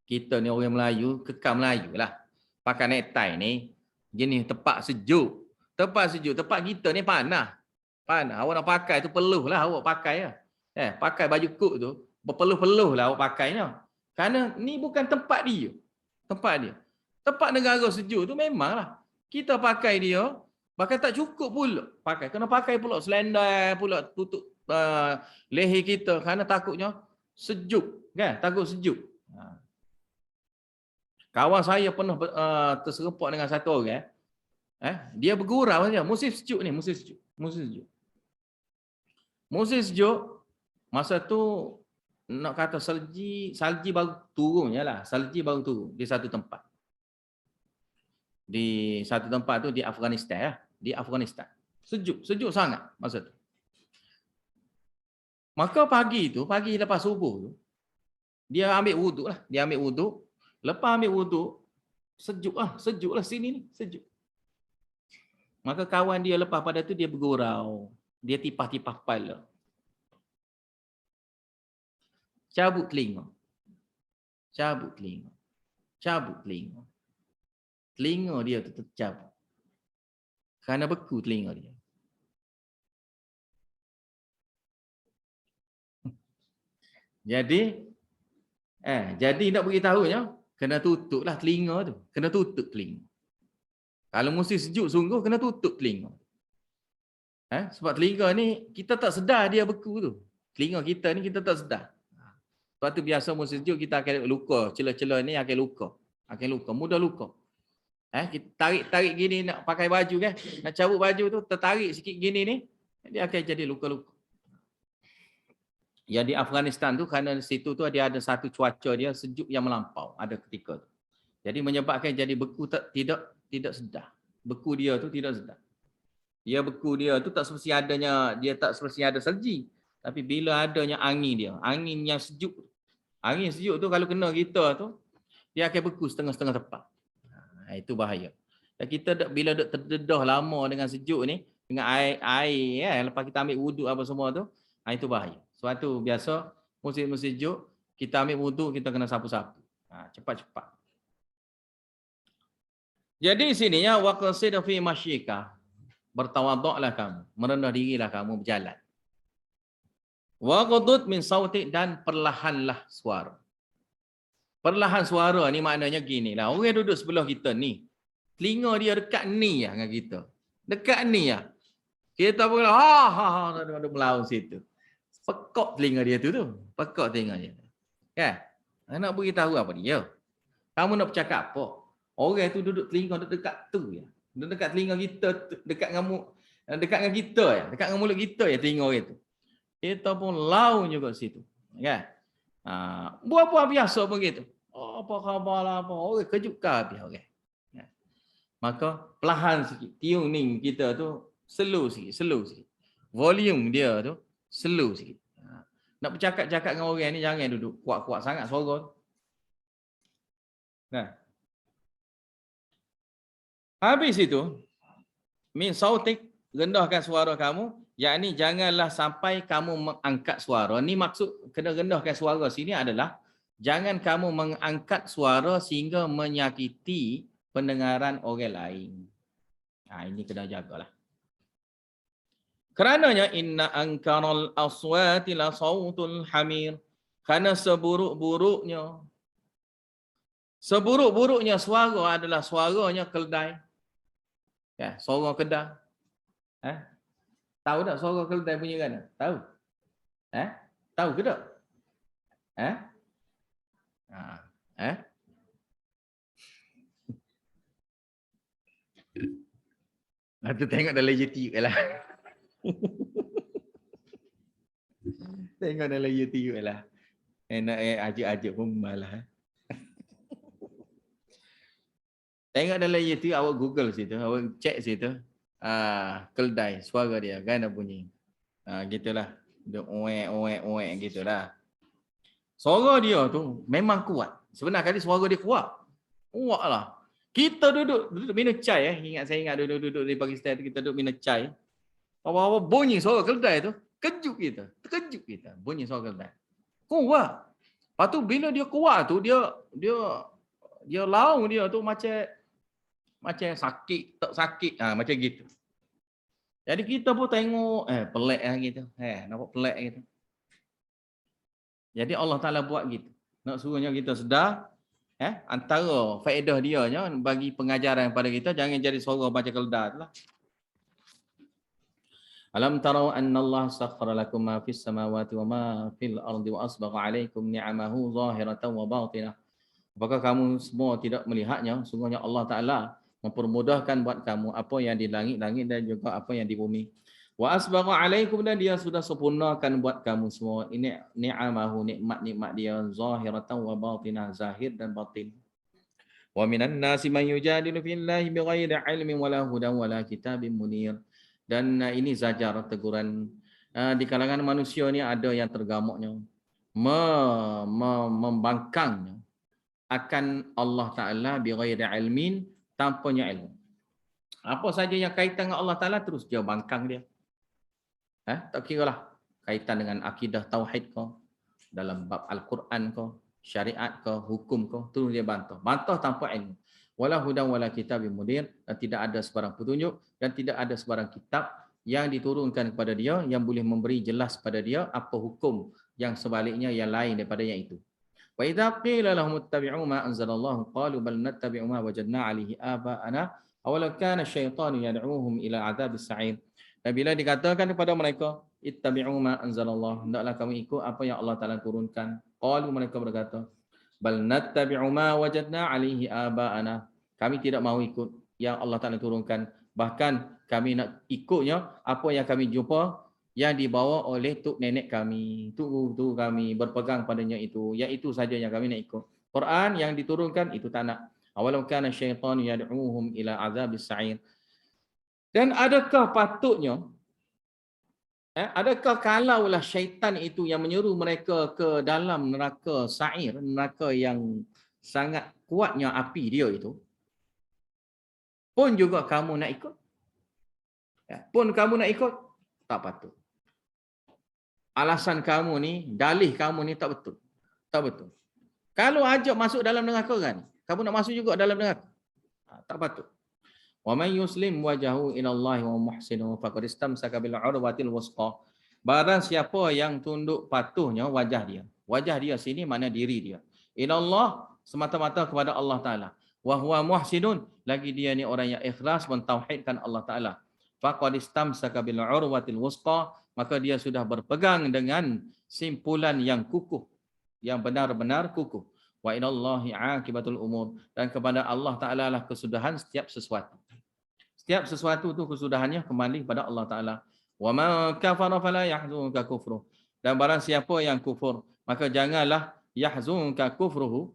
Kita ni orang Melayu, kekal Melayu lah. Pakai necktie ni, jenis tepak sejuk. Tepak sejuk, tepak kita ni panas. Panas. Awak nak pakai tu peluh lah awak pakai lah. Pakai baju kut tu, berpeluh-peluh lah awak pakainya. Kerana ni bukan tempat dia. Tempat dia. Tempat negara sejuk tu memanglah. Kita pakai dia, pakai tak cukup pula. Pakai. Kena pakai pula selendai pula tutup leher kita. Kerana takutnya sejuk. Kan? Takut sejuk. Kawan saya pernah terserempak dengan satu orang. Dia bergurau saja. Musim sejuk ni. Musim sejuk. Musim sejuk. Musim sejuk. Masa tu nak kata salji baru turun je lah. Salji baru turun di satu tempat. Di satu tempat tu di Afghanistan. Di Afghanistan. Sejuk. Sejuk sangat masa tu. Maka pagi lepas subuh tu, dia ambil wuduk lah. Dia ambil wuduk. Lepas ambil wuduk, sejuk lah sini ni. Sejuk. Maka kawan dia lepas pada tu dia bergurau. Dia tipah-tipah kepala. Cabut telinga. Cabut telinga. Cabut telinga. Telinga dia tu tercabut. Kerana beku telinga dia. Jadi nak beritahunya, kena tutuplah telinga tu. Kena tutup telinga. Kalau musim sejuk sungguh, kena tutup telinga. Sebab telinga ni, kita tak sedar dia beku tu. Telinga kita ni kita tak sedar. Sebab tu biasa musim sejuk kita akan luka. Celah-celah ni akan luka. Akan luka. Mudah luka. Kita tarik gini nak pakai baju kan. Nak cabut baju tu, tertarik sikit gini ni. Dia akan jadi luka-luka. Ya di Afghanistan tu, kerana situ tu dia ada satu cuaca dia sejuk yang melampau. Ada ketika tu. Jadi menyebabkan jadi beku tidak sedar. Beku dia tu tidak sedar. Dia beku dia tu tak seperti adanya, dia tak seperti ada salji. Tapi bila adanya angin dia, angin yang sejuk. Angin sejuk tu kalau kena kita tu, dia akan beku setengah-setengah tepat. Itu bahaya. Dan kita bila terdedah lama dengan sejuk ni, dengan air lepas kita ambil wuduk apa semua tu, itu bahaya. Sebab tu biasa musim sejuk, kita ambil wuduk, kita kena sapu-sapu. Cepat-cepat. Jadi sininya waqsid fi masyika. Bertawaduklah kamu, merendah dirilah kamu berjalan. Waqdud min sautik, dan perlahanlah suara. Perlahan suara ni maknanya ginilah. Orang duduk sebelah kita ni, telinga dia dekat ni dengan kita. Dekat ni ya. Kita pun ada melawan situ. Pekak telinga dia tu. Pekak telinga dia. Kan? Nak beritahu apa dia? Kamu nak bercakap apa? Orang tu duduk telinga dekat tu ya. Dekat telinga kita, dekat dengan kita ya. Dekat dengan mulut kita ya telinga orang tu. Kita pun laun juga situ. Kan? Buat-buat biasa pun gitu. Apa khabar lah apa. Orang kejut ke habis orang. Maka perlahan sikit. Tuning kita tu slow sikit. Volume dia tu slow sikit. Nak bercakap-cakap dengan orang ni jangan duduk kuat-kuat sangat suara. Nah. Habis itu, min sautik, rendahkan suara kamu, yakni janganlah sampai kamu mengangkat suara. Ni maksud kena rendahkan suara sini adalah jangan kamu mengangkat suara sehingga menyakiti pendengaran orang lain. Ini kena jagalah. Kerananya inna ankaral aswati la sautul hamir. Kerana seburuk-buruknya suara adalah suaranya keldai. Ya, suara keldai. Tahu tak suara keldai punya kan? Tahu? Tahu ke tak? Tu tengok dalam YouTube lah. Tengok dalam YouTube lah. Nak ajak-ajak pun malah. Tengok dalam YouTube, awak Google situ, awak cek situ. Keldai, suara dia kan bunyi. Gitulah. Dia oek gitulah. Suara dia tu memang kuat. Sebenarnya kali suara dia kuat. Kuat lah. Kita duduk minum chai saya ingat duduk di Pakistan tu, kita duduk minum chai. Apa-apa bunyi suara keldai tu, terkejut kita. Bunyi suara keldai. Kuat. Lepas tu bila dia kuat tu, dia laung dia tu macam sakit, tak sakit, macam gitu. Jadi kita pun tengok, pelik lah gitu. Nampak pelik gitu. Jadi Allah Ta'ala buat gitu. Nak suruhnya kita sedar, antara faedah dia bagi pengajaran pada kita, jangan jadi suara macam keldai tu lah. Alam tarau anna Allah sakhkhara lakum ma fis samawati wa ma fil ardi wa asbagha alaikum ni'amahu zahiratan wa batinah. Apakah kamu semua tidak melihatnya? Sungguhnya Allah Ta'ala mempermudahkan buat kamu apa yang di langit-langit dan juga apa yang di bumi. Wa asbagha alaikum, dan dia sudah sempurnakan buat kamu semua. Ini ni'amahu, nikmat-nikmat dia, zahiratan wa batinah, zahir dan batin. Wa minan nasi man yujadilu fillahi bighairi ilmin wala hudan wala kitabim munir. Dan ini zajar, teguran. Di kalangan manusia ni ada yang tergamuknya, membangkangnya akan Allah Ta'ala bighairi ilmin, tanpanya ilmu. Apa saja yang kaitan dengan Allah Ta'ala terus dia bangkang dia. Tak kira lah kaitan dengan akidah tauhid kau, dalam bab Al-Quran kau, syariat kau, hukum kau, terus dia bantah. Bantah tanpa ilmu. Wala hudan wala kitabim munir, dan tidak ada sebarang petunjuk dan tidak ada sebarang kitab yang diturunkan kepada dia yang boleh memberi jelas pada dia apa hukum yang sebaliknya yang lain daripada yang itu. Wa idza qila lahum ittabi'u ma anzalallahu qalu bal nattabi'u ma wajadna 'alaihi aba'ana aw law kana asyaitanu yad'uuhum ila 'adzabis sa'ir. Dan bila dikatakan kepada mereka, ittabi'u ma anzalallahu, hendaklah kamu ikut apa yang Allah Taala turunkan. Qalu, mereka berkata, bal nattabi'u ma wajadna 'alaihi aba'ana. Kami tidak mahu ikut yang Allah Taala turunkan, bahkan kami nak ikutnya apa yang kami jumpa yang dibawa oleh tuk nenek kami, tuk kami berpegang padanya itu, yang itu saja yang kami nak ikut. Quran yang diturunkan itu tak nak. Awalau kana syaitanu yad'uuhum ila azabis sa'ir. Dan adakah patutnya, adakah kalaulah syaitan itu yang menyeru mereka ke dalam neraka sa'ir, neraka yang sangat kuatnya api dia itu, pun juga kamu nak ikut? Pun kamu nak ikut? Tak patut. Alasan kamu ni, dalih kamu ni tak betul. Tak betul. Kalau ajak masuk dalam neraka kan, kamu nak masuk juga dalam neraka? Tak patut. Wa man yuslim wajahu ila Allah wa muhsinu faqad istamsaka bil urwatil wusqa. Barang siapa yang tunduk patuhnya wajah dia. Wajah dia sini mana diri dia. Ila Allah, semata-mata kepada Allah Taala. Wa huwa muhsinun, lagi dia ni orang yang ikhlas mentauhidkan Allah Taala. Faqad istamsaka bil urwatil wusqa, maka dia sudah berpegang dengan simpulan yang kukuh, yang benar-benar kukuh. Wa ilallahi aqibatul umur, dan kepada Allah Taala lah kesudahan setiap sesuatu. Setiap sesuatu tu kesudahannya kembali pada Allah Taala. Wa ma kafara fala yahzunka kufruh, dan barang siapa yang kufur, maka janganlah yahzunka kufruhu,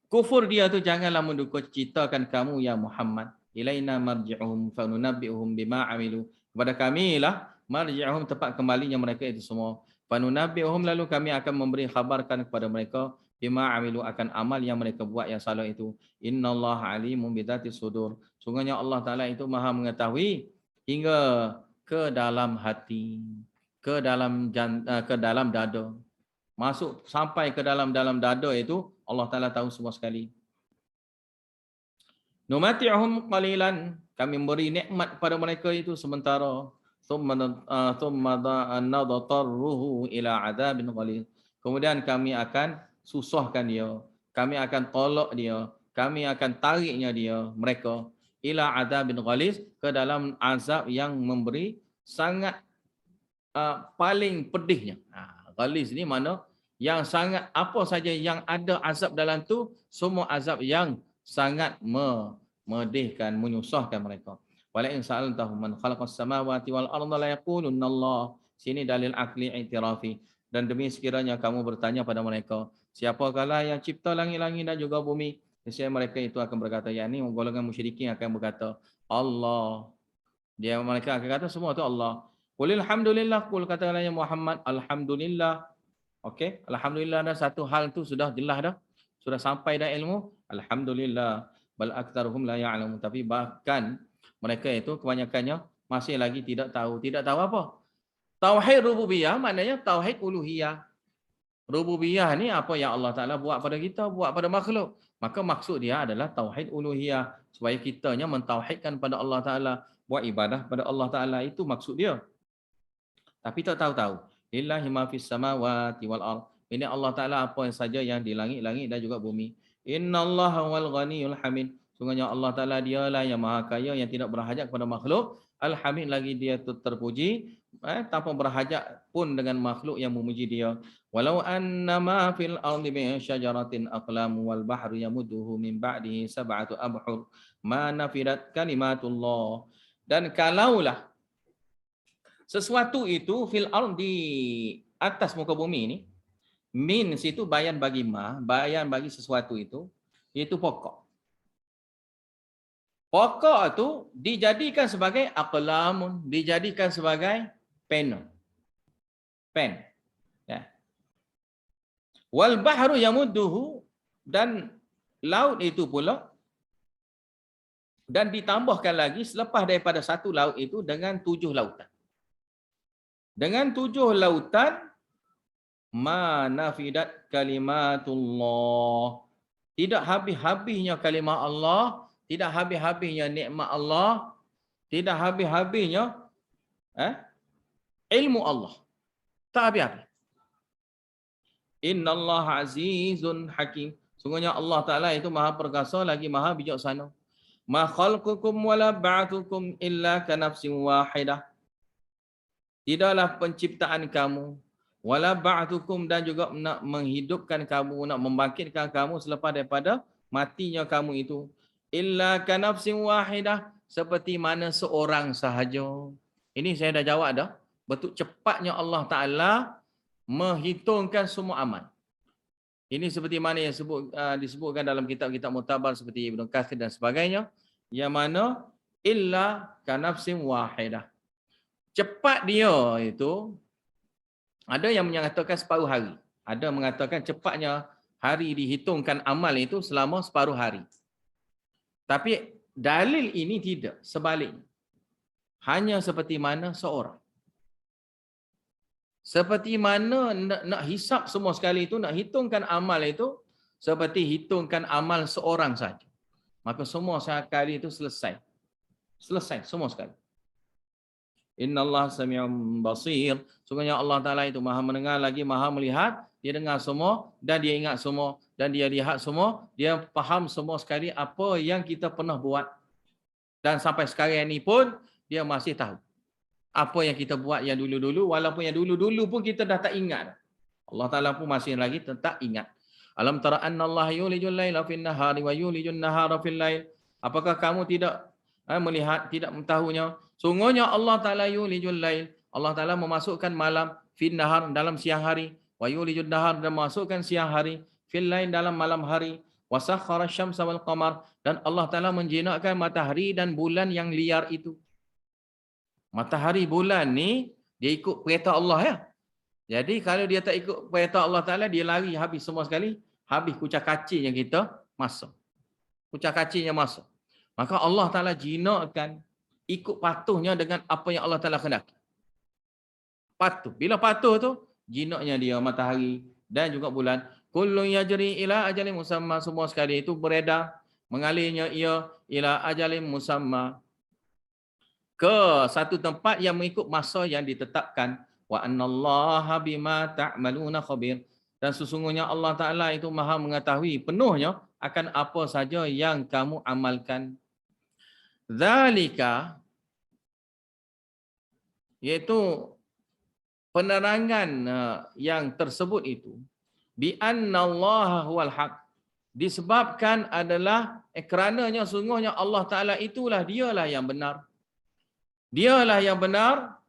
kufur dia tu janganlah menduka citakan kamu ya Muhammad. Ilaina marji'uhum fa nunabbi'uhum bima 'amilu, kepada kami lah marji'uhum, tempat kembalinya mereka itu semua. Fa nunabbi'uhum, lalu kami akan memberi khabarkan kepada mereka bima 'amilu, akan amal yang mereka buat yang salah itu. Innallaha 'alimun bidzatis sudur, sungguhnya Allah Taala itu Maha mengetahui hingga ke dalam hati, ke dalam dada. Masuk sampai ke dalam dada itu Allah Taala tahu semua sekali. Numati'uhum qalilan, kami memberi nikmat kepada mereka itu sementara. Thumma nadtarruhu ila adzabin ghalidh, kemudian kami akan susahkan dia, kami akan tolak dia, kami akan tariknya dia, mereka, ila adzabin ghalidh, ke dalam azab yang memberi sangat paling pedihnya. Ghalidh ni mana yang sangat, apa saja yang ada azab dalam tu, semua azab yang sangat medihkan, menyusahkan mereka. Wala in sa'altahum man khalaqas samawati wal arda la yaqulunna Allah. Sini dalil akli i'tirafi. Dan demi sekiranya kamu bertanya pada mereka, siapakah yang cipta langit-langit dan juga bumi, Nescaya mereka itu akan berkata, yakni golongan musyrikin akan berkata, Allah. Mereka akan kata semua itu Allah. Qul alhamdulillah, qul katakanlah ya Muhammad, alhamdulillah. Okey, alhamdulillah dah satu hal tu sudah jelas dah. Sudah sampai dah ilmu. Alhamdulillah. Bal aktsaruhum la ya'lamun. Tapi bahkan mereka itu kebanyakannya masih lagi tidak tahu. Tidak tahu apa? Tauhid rububiyah maknanya tauhid uluhiyah. Rububiyah ni apa yang Allah Taala buat pada kita, buat pada makhluk. Maka maksud dia adalah tauhid uluhiyah, supaya kitanya mentauhidkan pada Allah Taala, buat ibadah pada Allah Taala, itu maksud dia. Tapi tak tahu-tahu. Lillahi ma fis samawati wal ard. Ini Allah Taala apa yang saja yang di langit-langit dan juga bumi. Innallaha wal ghaniyul hamid. Sungguhnya Allah Taala dialah yang maha kaya yang tidak berhajat kepada makhluk. Al-Hamid lagi dia terpuji, tanpa berhajat pun dengan makhluk yang memuji dia. Walau annama fil ardi min syajaratin aqlam wal bahru yamudduhu min ba'dihi sab'atu abhur ma nafidat kalimatullah. Dan kalaulah sesuatu itu fil ard, di atas muka bumi ini, min situ bayan bagi ma, bayan bagi sesuatu itu pokok. Pokok itu dijadikan sebagai aqlamun, dijadikan sebagai pen. Ya. Wal bahru yamudduhu, dan laut itu pula, dan ditambahkan lagi selepas daripada satu laut itu dengan 7 lautan. Dengan 7 lautan, ma nafidat kalimatullah. Tidak habis-habisnya kalimah Allah, tidak habis-habisnya nikmat Allah, tidak habis-habisnya ilmu Allah. Tak habis-habis. Innallaha azizun hakim. Sungguhnya Allah Ta'ala itu maha perkasa lagi maha bijaksana. Ma khalqukum wala ba'athukum illa ka nafsin wahidah. Tidaklah penciptaan kamu, wala ba'athukum, dan juga nak menghidupkan kamu, nak membangkitkan kamu selepas daripada matinya kamu itu, illa ka nafsin wahidah, seperti mana seorang sahaja. Ini saya dah jawab dah. Betul cepatnya Allah Ta'ala menghitungkan semua amal. Ini seperti mana yang disebutkan dalam kitab-kitab mutabar seperti Ibn Katsir dan sebagainya, yang mana illa ka nafsin wahidah. Cepat dia itu, ada yang menyatakan separuh hari. Ada mengatakan cepatnya hari dihitungkan amal itu selama separuh hari. Tapi dalil ini tidak, sebaliknya. Hanya seperti mana seorang. Seperti mana nak hisap semua sekali itu, nak hitungkan amal itu, seperti hitungkan amal seorang saja. Maka semua sekali itu selesai. Selesai, semua sekali. Innallaha sami'un basir. Sungguhnya Allah Ta'ala itu maha mendengar lagi maha melihat. Dia dengar semua dan dia ingat semua dan dia lihat semua. Dia faham semua sekali apa yang kita pernah buat. Dan sampai sekarang ini pun dia masih tahu apa yang kita buat yang dulu-dulu. Walaupun yang dulu-dulu pun kita dah tak ingat. Allah Ta'ala pun masih lagi tetap ingat. Alam tara anna Allah yulijul laila fin nahari wa yulijun nahara fil lail. Apakah kamu tidak melihat, tidak mengetahuinya? Sungguhnya Allah Ta'ala yulijul lail. Allah Ta'ala memasukkan malam fin nahar, dalam siang hari. Wa yulijun nahar, dan memasukkan siang hari fil lail, dalam malam hari. Wa sakhkhara syamsa wal qamar, dan Allah Ta'ala menjinakkan matahari dan bulan yang liar itu. Matahari bulan ni dia ikut perintah Allah ya. Jadi kalau dia tak ikut perintah Allah Ta'ala, dia lari habis semua sekali. Habis kucak kacir yang kita masuk. Kucak kacir yang masuk. Maka Allah Ta'ala jinakkan ikut patuhnya dengan apa yang Allah Ta'ala kehendaki. Patuh. Bila patuh tu, jinaknya dia matahari dan juga bulan. Kullun yajri ila ajalin musamma, semua sekali itu beredar, mengalirnya ia ila ajalin musamma, ke satu tempat yang mengikut masa yang ditetapkan. Wa annallaha bima ta'maluna khabir, dan sesungguhnya Allah Ta'ala itu maha mengetahui penuhnya akan apa saja yang kamu amalkan. Zalika, iaitu penerangan yang tersebut itu, bi annallaha huwal haq, disebabkan adalah kerananya sungguhnya Allah Ta'ala itulah dialah yang benar. Dialah yang benar,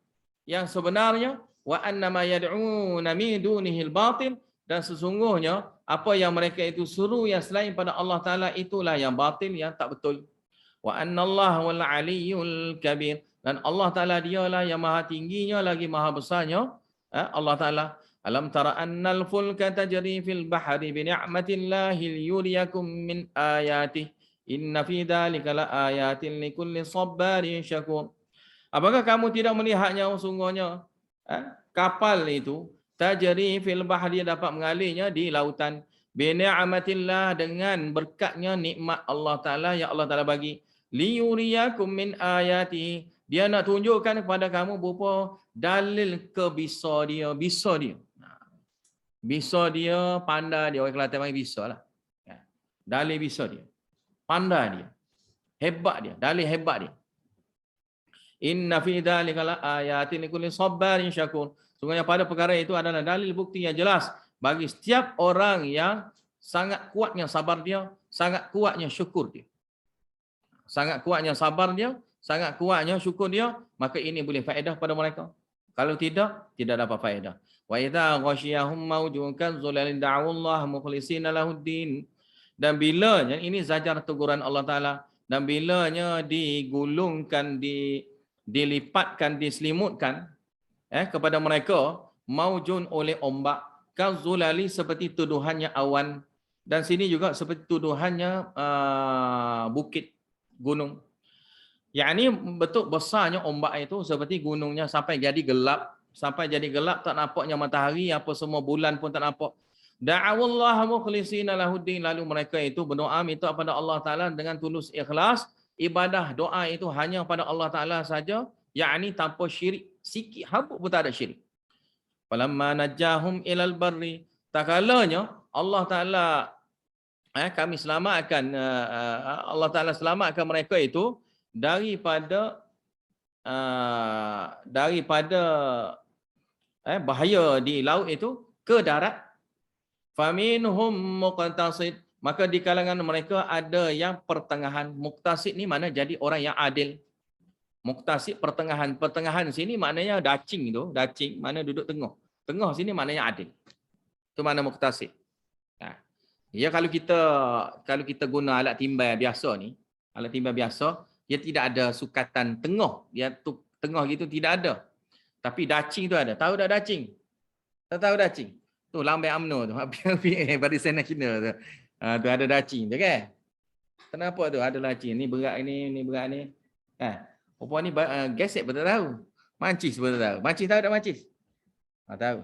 yang sebenarnya. Wa annama yad'una min dunihil batil, dan sesungguhnya apa yang mereka itu suruh yang selain pada Allah Ta'ala itulah yang batil, yang tak betul. Wa anna Allah wal aliyyul kabir. Dan Allah Ta'ala dialah yang maha tingginya lagi maha besarnya. Allah Ta'ala. Alam tara annal fulka tajri fil bahri bi ni'matillahi liyuriyakum min ayatih. Inna fi dhalika la ayatin likulli sabbarin syakur. Apakah kamu tidak melihatnya sungguhnya kapal itu tajri fil bahri dapat mengalirnya di lautan bi ni'matillah dengan berkatnya nikmat Allah Taala yang Allah Taala bagi liyuriyakum min ayati, dia nak tunjukkan kepada kamu berupa dalil kebisa dia, bisa dia. Bisa dia, pandai dia, orang Kelantan panggil bisa lah. Dalil bisa dia, pandai dia, hebat dia, dalil hebat dia. Inna fi dzalika la ayatin likulli sabarin syakur. Sungguhnya pada perkara itu adalah dalil bukti yang jelas bagi setiap orang yang sangat kuatnya sabar dia, sangat kuatnya syukur dia. Sangat kuatnya sabar dia, sangat kuatnya syukur dia, maka ini boleh faedah pada mereka. Kalau tidak, tidak dapat faedah. Wa idza ghasyiyahum mawjun kazzulal da'ullaha mukhlishina lahuddin. Dan bilanya, ini zajar teguran Allah Ta'ala, dan bilanya digulungkan, dilipatkan, diselimutkan kepada mereka maujun oleh ombak kazulali seperti tuduhannya awan, dan sini juga seperti tuduhannya bukit gunung. Yakni betul besarnya ombak itu seperti gunungnya sampai jadi gelap, tak nampaknya matahari, apa semua bulan pun tak nampak. Da'awallaha mukhlishina lahuddin, lalu mereka itu berdoa minta kepada Allah Taala dengan tulus ikhlas. Ibadah doa itu hanya pada Allah Taala saja, yakni tanpa syirik, sikit habuk pun tak ada syirik. Falamma najjahum ilal barri, tak kalanya Allah Taala kami selamatkan, Allah Taala selamatkan mereka itu daripada bahaya di laut itu ke darat. Faminhum muqtasid, maka di kalangan mereka ada yang pertengahan. Muqtasid ni mana jadi orang yang adil. Muqtasid pertengahan. Pertengahan sini maknanya dacing tu, dacing mana duduk tengah. Tengah sini maknanya adil. Itu mana muqtasid. Ya, kalau kita guna alat timbal biasa ni, alat timbal biasa, dia tidak ada sukatan tengah. Dia tu tengah gitu tidak ada. Tapi dacing tu ada. Tahu tak dacing? Tak tahu dacing? Tu lambai UMNO tu, Barisan Nasional tu. Tu ada dacing tu kan? Kenapa tu ada dacing? Ni berat ni berat ni. Perempuan ni gesek pun tak tahu. Mancis pun tak tahu. Mancis tahu tak mancis? Tahu.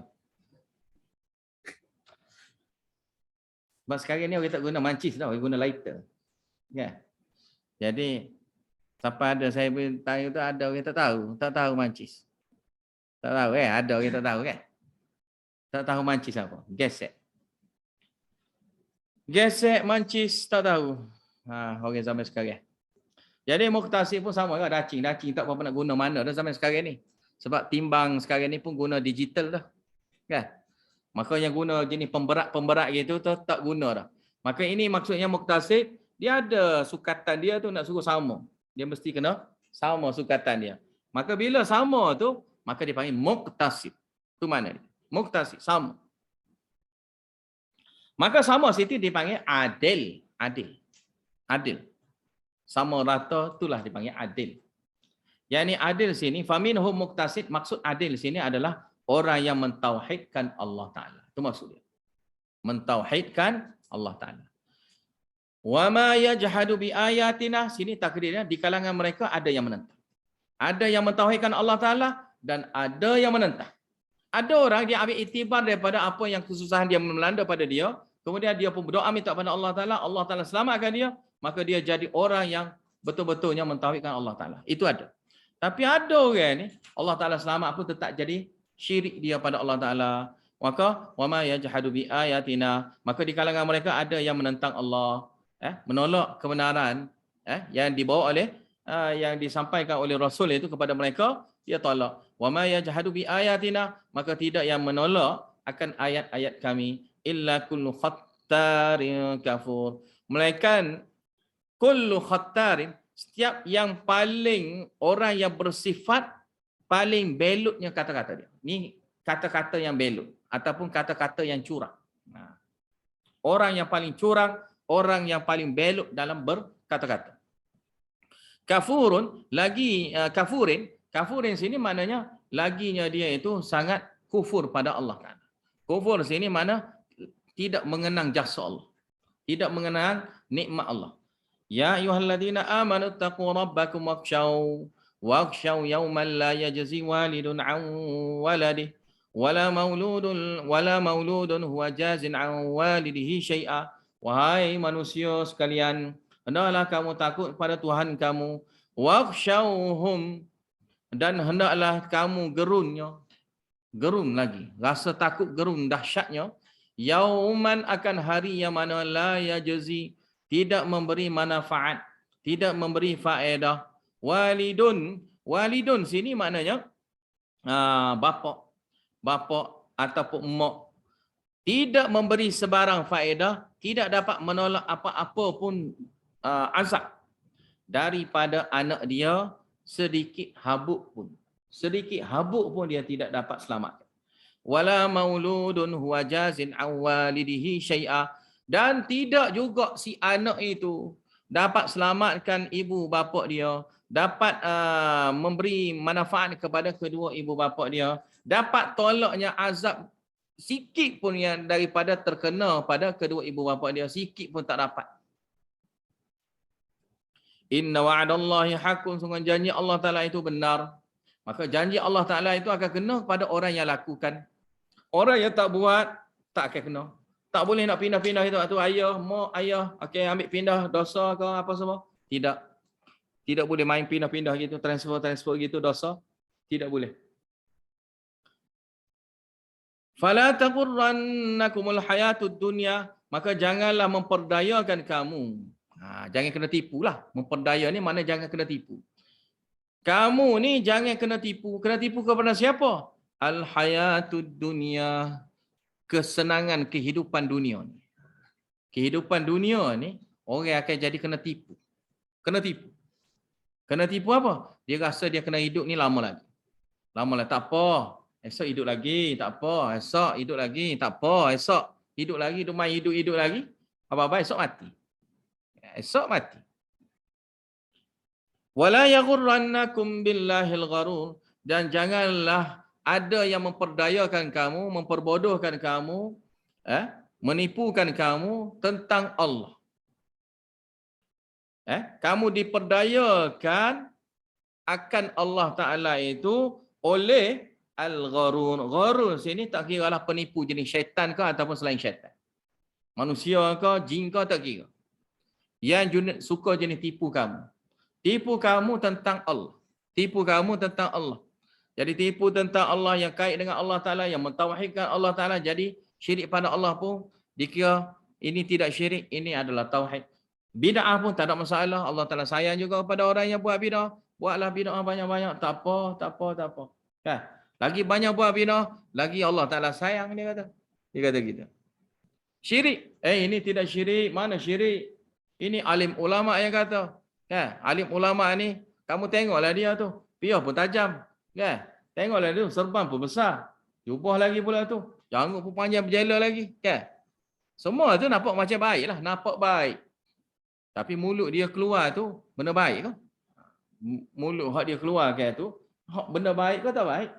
Sebab sekarang ni orang tak guna mancis tau, orang guna lighter. Kan? Jadi sampai ada saya bertanya tu, ada orang tak tahu mancis. Tak tahu ada orang tak tahu kan? Tak tahu mancis apa? Gesek. Gesek, mancis, tak tahu. Orang zaman sekarang. Jadi muqtasid pun sama kan, dacing tak apa nak guna mana dah zaman sekarang ni. Sebab timbang sekarang ni pun guna digital dah. Kan? Maka yang guna jenis pemberat gitu tu tak guna dah. Maka ini maksudnya muqtasid, dia ada sukatan dia tu nak suruh sama. Dia mesti kena sama sukatan dia. Maka bila sama tu, maka dia panggil muqtasid. Tu mana dia? Muqtasid, sama. Maka sama situ dipanggil adil. Adil. Sama rata itulah dipanggil adil. Yang ini adil sini, faminhum muqtasid, maksud adil sini adalah orang yang mentauhidkan Allah Ta'ala. Itu maksud dia. Mentauhidkan Allah Ta'ala. Wa ma yajhadu bi ayatina, sini takdirnya di kalangan mereka ada yang menentang. Ada yang mentauhidkan Allah Ta'ala dan ada yang menentang. Ada orang dia ambil iktibar daripada apa yang kesusahan dia melanda pada dia, kemudian dia pun berdoa minta kepada Allah Ta'ala selamatkan dia, maka dia jadi orang yang betul-betulnya mentauhidkan Allah Ta'ala. Itu ada. Tapi ada orang ni, Allah Ta'ala selamat pun tetap jadi syirik dia pada Allah Ta'ala. Maka wama yajhadu bi ayatina, maka di kalangan mereka ada yang menentang Allah, menolak kebenaran yang dibawa oleh yang disampaikan oleh Rasul itu kepada mereka, dia tolak. Wama yajhadu bi ayatina, maka tidak yang menolak akan ayat-ayat kami illa kullu khattarin kafur, melainkan kullu khattarin, setiap yang paling orang yang bersifat paling belutnya kata-kata dia. Ni kata-kata yang belut ataupun kata-kata yang curang. Orang yang paling curang, orang yang paling belok dalam berkata-kata. Kafurun, lagi kafurin sini maknanya laginya dia itu sangat kufur pada Allah Ta'ala. Kufur sini mana tidak mengenang jasa Allah. Tidak mengenang nikmat Allah. Ya ayyuhalladzina amanu taqu rabbakum wakhshaw yawman la yajzi walidun an waladih wala mauludun huwa jazin an walidihi syai'a. Wahai manusia sekalian, hendaklah kamu takut pada Tuhan kamu, wakhshawhum, dan hendaklah kamu gerun lagi, rasa takut gerun dahsyatnya, yauman, akan hari yang mana la yajzi, tidak memberi manfaat, tidak memberi faedah, walidun sini maknanya bapa ataupun mak, tidak memberi sebarang faedah, tidak dapat menolak apa-apa pun azab daripada anak dia sedikit habuk pun. Sedikit habuk pun dia tidak dapat selamatkan. Wala mauludun huwa jazin an walidihi syai'a, dan tidak juga si anak itu dapat selamatkan ibu bapa dia, dapat memberi manfaat kepada kedua ibu bapa dia, dapat tolaknya azab sikit pun yang daripada terkena pada kedua ibu bapa dia, sikit pun tak dapat. Inna wa'adallahi haqqun, sungguh janji Allah Ta'ala itu benar. Maka janji Allah Ta'ala itu akan kena kepada orang yang lakukan. Orang yang tak buat, tak akan kena. Tak boleh nak pindah-pindah itu. Ayah, mak, ayah, okay, ambil pindah, dosa ke apa semua. Tidak. Tidak boleh main pindah-pindah gitu, transfer gitu, dosa. Tidak boleh. Fala taqurrannakumul hayatud dunya, maka janganlah memperdayakan kamu. Jangan kena tipu lah. Memperdaya ni mana jangan kena tipu. Kamu ni jangan kena tipu. Kena tipu kepada siapa? Al-hayatud dunya, kesenangan kehidupan dunia ni. Kehidupan dunia ni orang akan jadi kena tipu. Kena tipu. Kena tipu apa? Dia rasa dia kena hidup ni lama lagi. Lama lagi. Tak apa. Esok hidup lagi, tak apa. Esok hidup lagi, tak apa. Esok hidup lagi, hidup lagi. Apa-apa esok mati. Esok mati. Wala yaghurrannakum billahil gharur, dan janganlah ada yang memperdayakan kamu, memperbodohkan kamu, menipukan kamu tentang Allah. Kamu diperdayakan akan Allah Ta'ala itu oleh al-gharur. Gharur sini tak kira lah penipu jenis syaitan ke ataupun selain syaitan. Manusia ke, jin ke, tak kira. Yang suka jenis tipu kamu. Tipu kamu tentang Allah. Tipu kamu tentang Allah. Jadi tipu tentang Allah yang kait dengan Allah Ta'ala, yang mentauhidkan Allah Ta'ala. Jadi syirik pada Allah pun dikira ini tidak syirik, ini adalah tauhid. Bid'ah pun tak ada masalah. Allah Ta'ala sayang juga kepada orang yang buat bid'ah. Buatlah bid'ah banyak-banyak. Tak apa. Kan? Lagi banyak buat bid'ah, lagi Allah Ta'ala sayang, dia kata. Dia kata gitu. Syirik. Ini tidak syirik. Mana syirik? Ini alim ulama yang kata. Kan? Alim ulama ni, kamu tengoklah dia tu. Piah pun tajam. Kan? Tengoklah dia tu, serban pun besar. Jubah lagi pula tu. Janggut pun panjang berjela lagi. Kan? Semua tu nampak macam baik lah. Nampak baik. Tapi mulut dia keluar tu, benda baik ke? Mulut hak dia keluar ke tu, hak benda baik ke tak baik?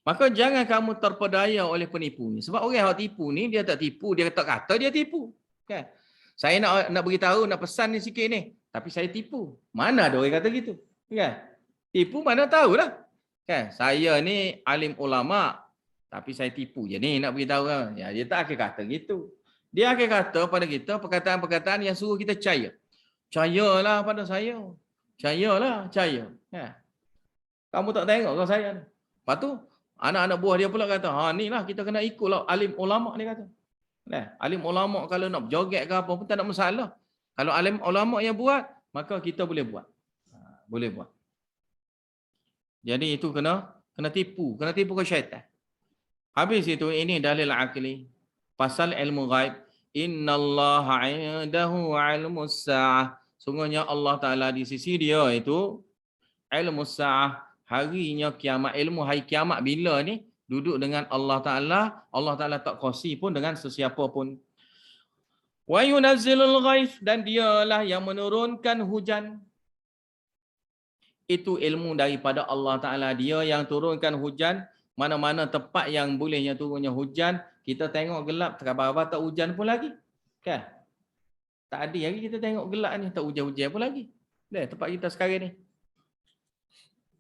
Maka jangan kamu terpedaya oleh penipu ni. Sebab orang yang tipu ni, dia tak tipu, dia kata dia tipu. Kan? Saya nak beritahu, nak pesan ni sikit ni. Tapi saya tipu. Mana ada orang kata gitu? Kan? Tipu mana tahulah. Kan? Saya ni alim ulama, tapi saya tipu je ni nak beritahu kan. Ya, dia tak akan kata gitu. Dia akan kata pada kita perkataan-perkataan yang suruh kita percaya. Percayalah pada saya. Percayalah. Kan? Kamu tak tengok ke saya ni? Lepas tu, anak-anak buah dia pula kata, ni lah kita kena ikutlah alim ulama ni kata. Alim ulama kalau nak joget ke apa pun tak ada masalah. Kalau alim ulama yang buat, maka kita boleh buat. Boleh buat. Jadi itu kena tipu ke syaitan. Habis itu ini dalil akli. Pasal ilmu ghaib. Innallaha 'indahu 'ilmus sa'ah. Sungguhnya Allah Ta'ala di sisi dia itu ilmu sa'ah, harinya kiamat, ilmu hari kiamat bila ni, Duduk dengan Allah Ta'ala tak kongsi pun dengan sesiapa pun. Wa yunazzilul ghaith, dan dialah yang menurunkan hujan. Itu ilmu daripada Allah Ta'ala. Dia yang turunkan hujan. Mana-mana tempat yang bolehnya turunnya hujan, kita tengok gelap, terabah tak hujan pun lagi. Kan? Tak ada lagi kita tengok gelap ni, tak hujan-hujan pun lagi. Tempat kita sekarang ni.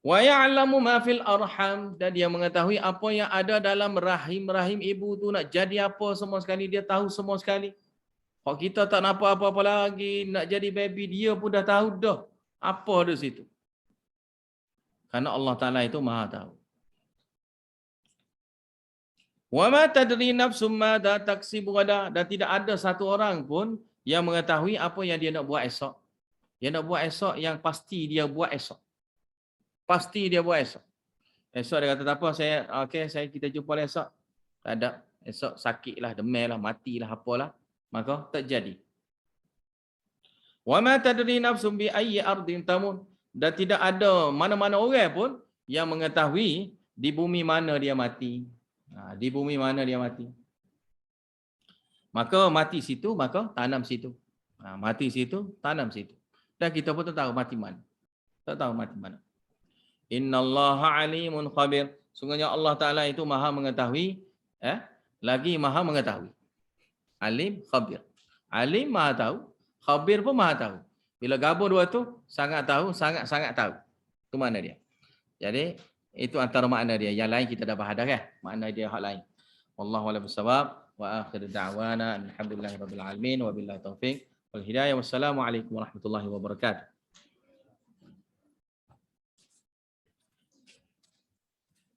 Wa ya'lamu ma fil arham, dan dia mengetahui apa yang ada dalam rahim-rahim ibu tu nak jadi apa semua sekali, dia tahu semua sekali. Kalau kita tak nampak apa-apa lagi, nak jadi baby, dia pun dah tahu dah apa ada situ. Karena Allah Ta'ala itu maha tahu. Wa ma tadri nafsum madza taksibu ghadan, dan tidak ada satu orang pun yang mengetahui apa yang dia nak buat esok. Dia nak buat esok yang pasti dia buat esok. Pasti dia buat esok. Esok dia kata tak apa, kita jumpa lah esok. Tak ada. Esok sakitlah, demam lah, matilah, apalah. Maka tak jadi. Wa ma tadri nafsum bi ayyi ardin tamun, dan tidak ada mana-mana orang pun yang mengetahui di bumi mana dia mati. Di bumi mana dia mati. Maka mati situ, maka tanam situ. Mati situ, tanam situ. Dan kita pun tak tahu mati mana. Tak tahu mati mana. Innallaha alimun khabir. Sungguhnya Allah Ta'ala itu maha mengetahui, lagi maha mengetahui. Alim, khabir. Alim maha tahu, khabir pun maha tahu. Bila gabung dua tu, sangat tahu, sangat-sangat tahu. Itu makna dia. Jadi, itu antara makna dia. Yang lain kita dah bahas dah kan? Makna dia hak lain. Wallahu a'lam bishawab. Wa akhir da'wana alhamdulillahirabbil alamin wa billahi taufiq wal hidayah. Wassalamualaikum warahmatullahi wabarakatuh.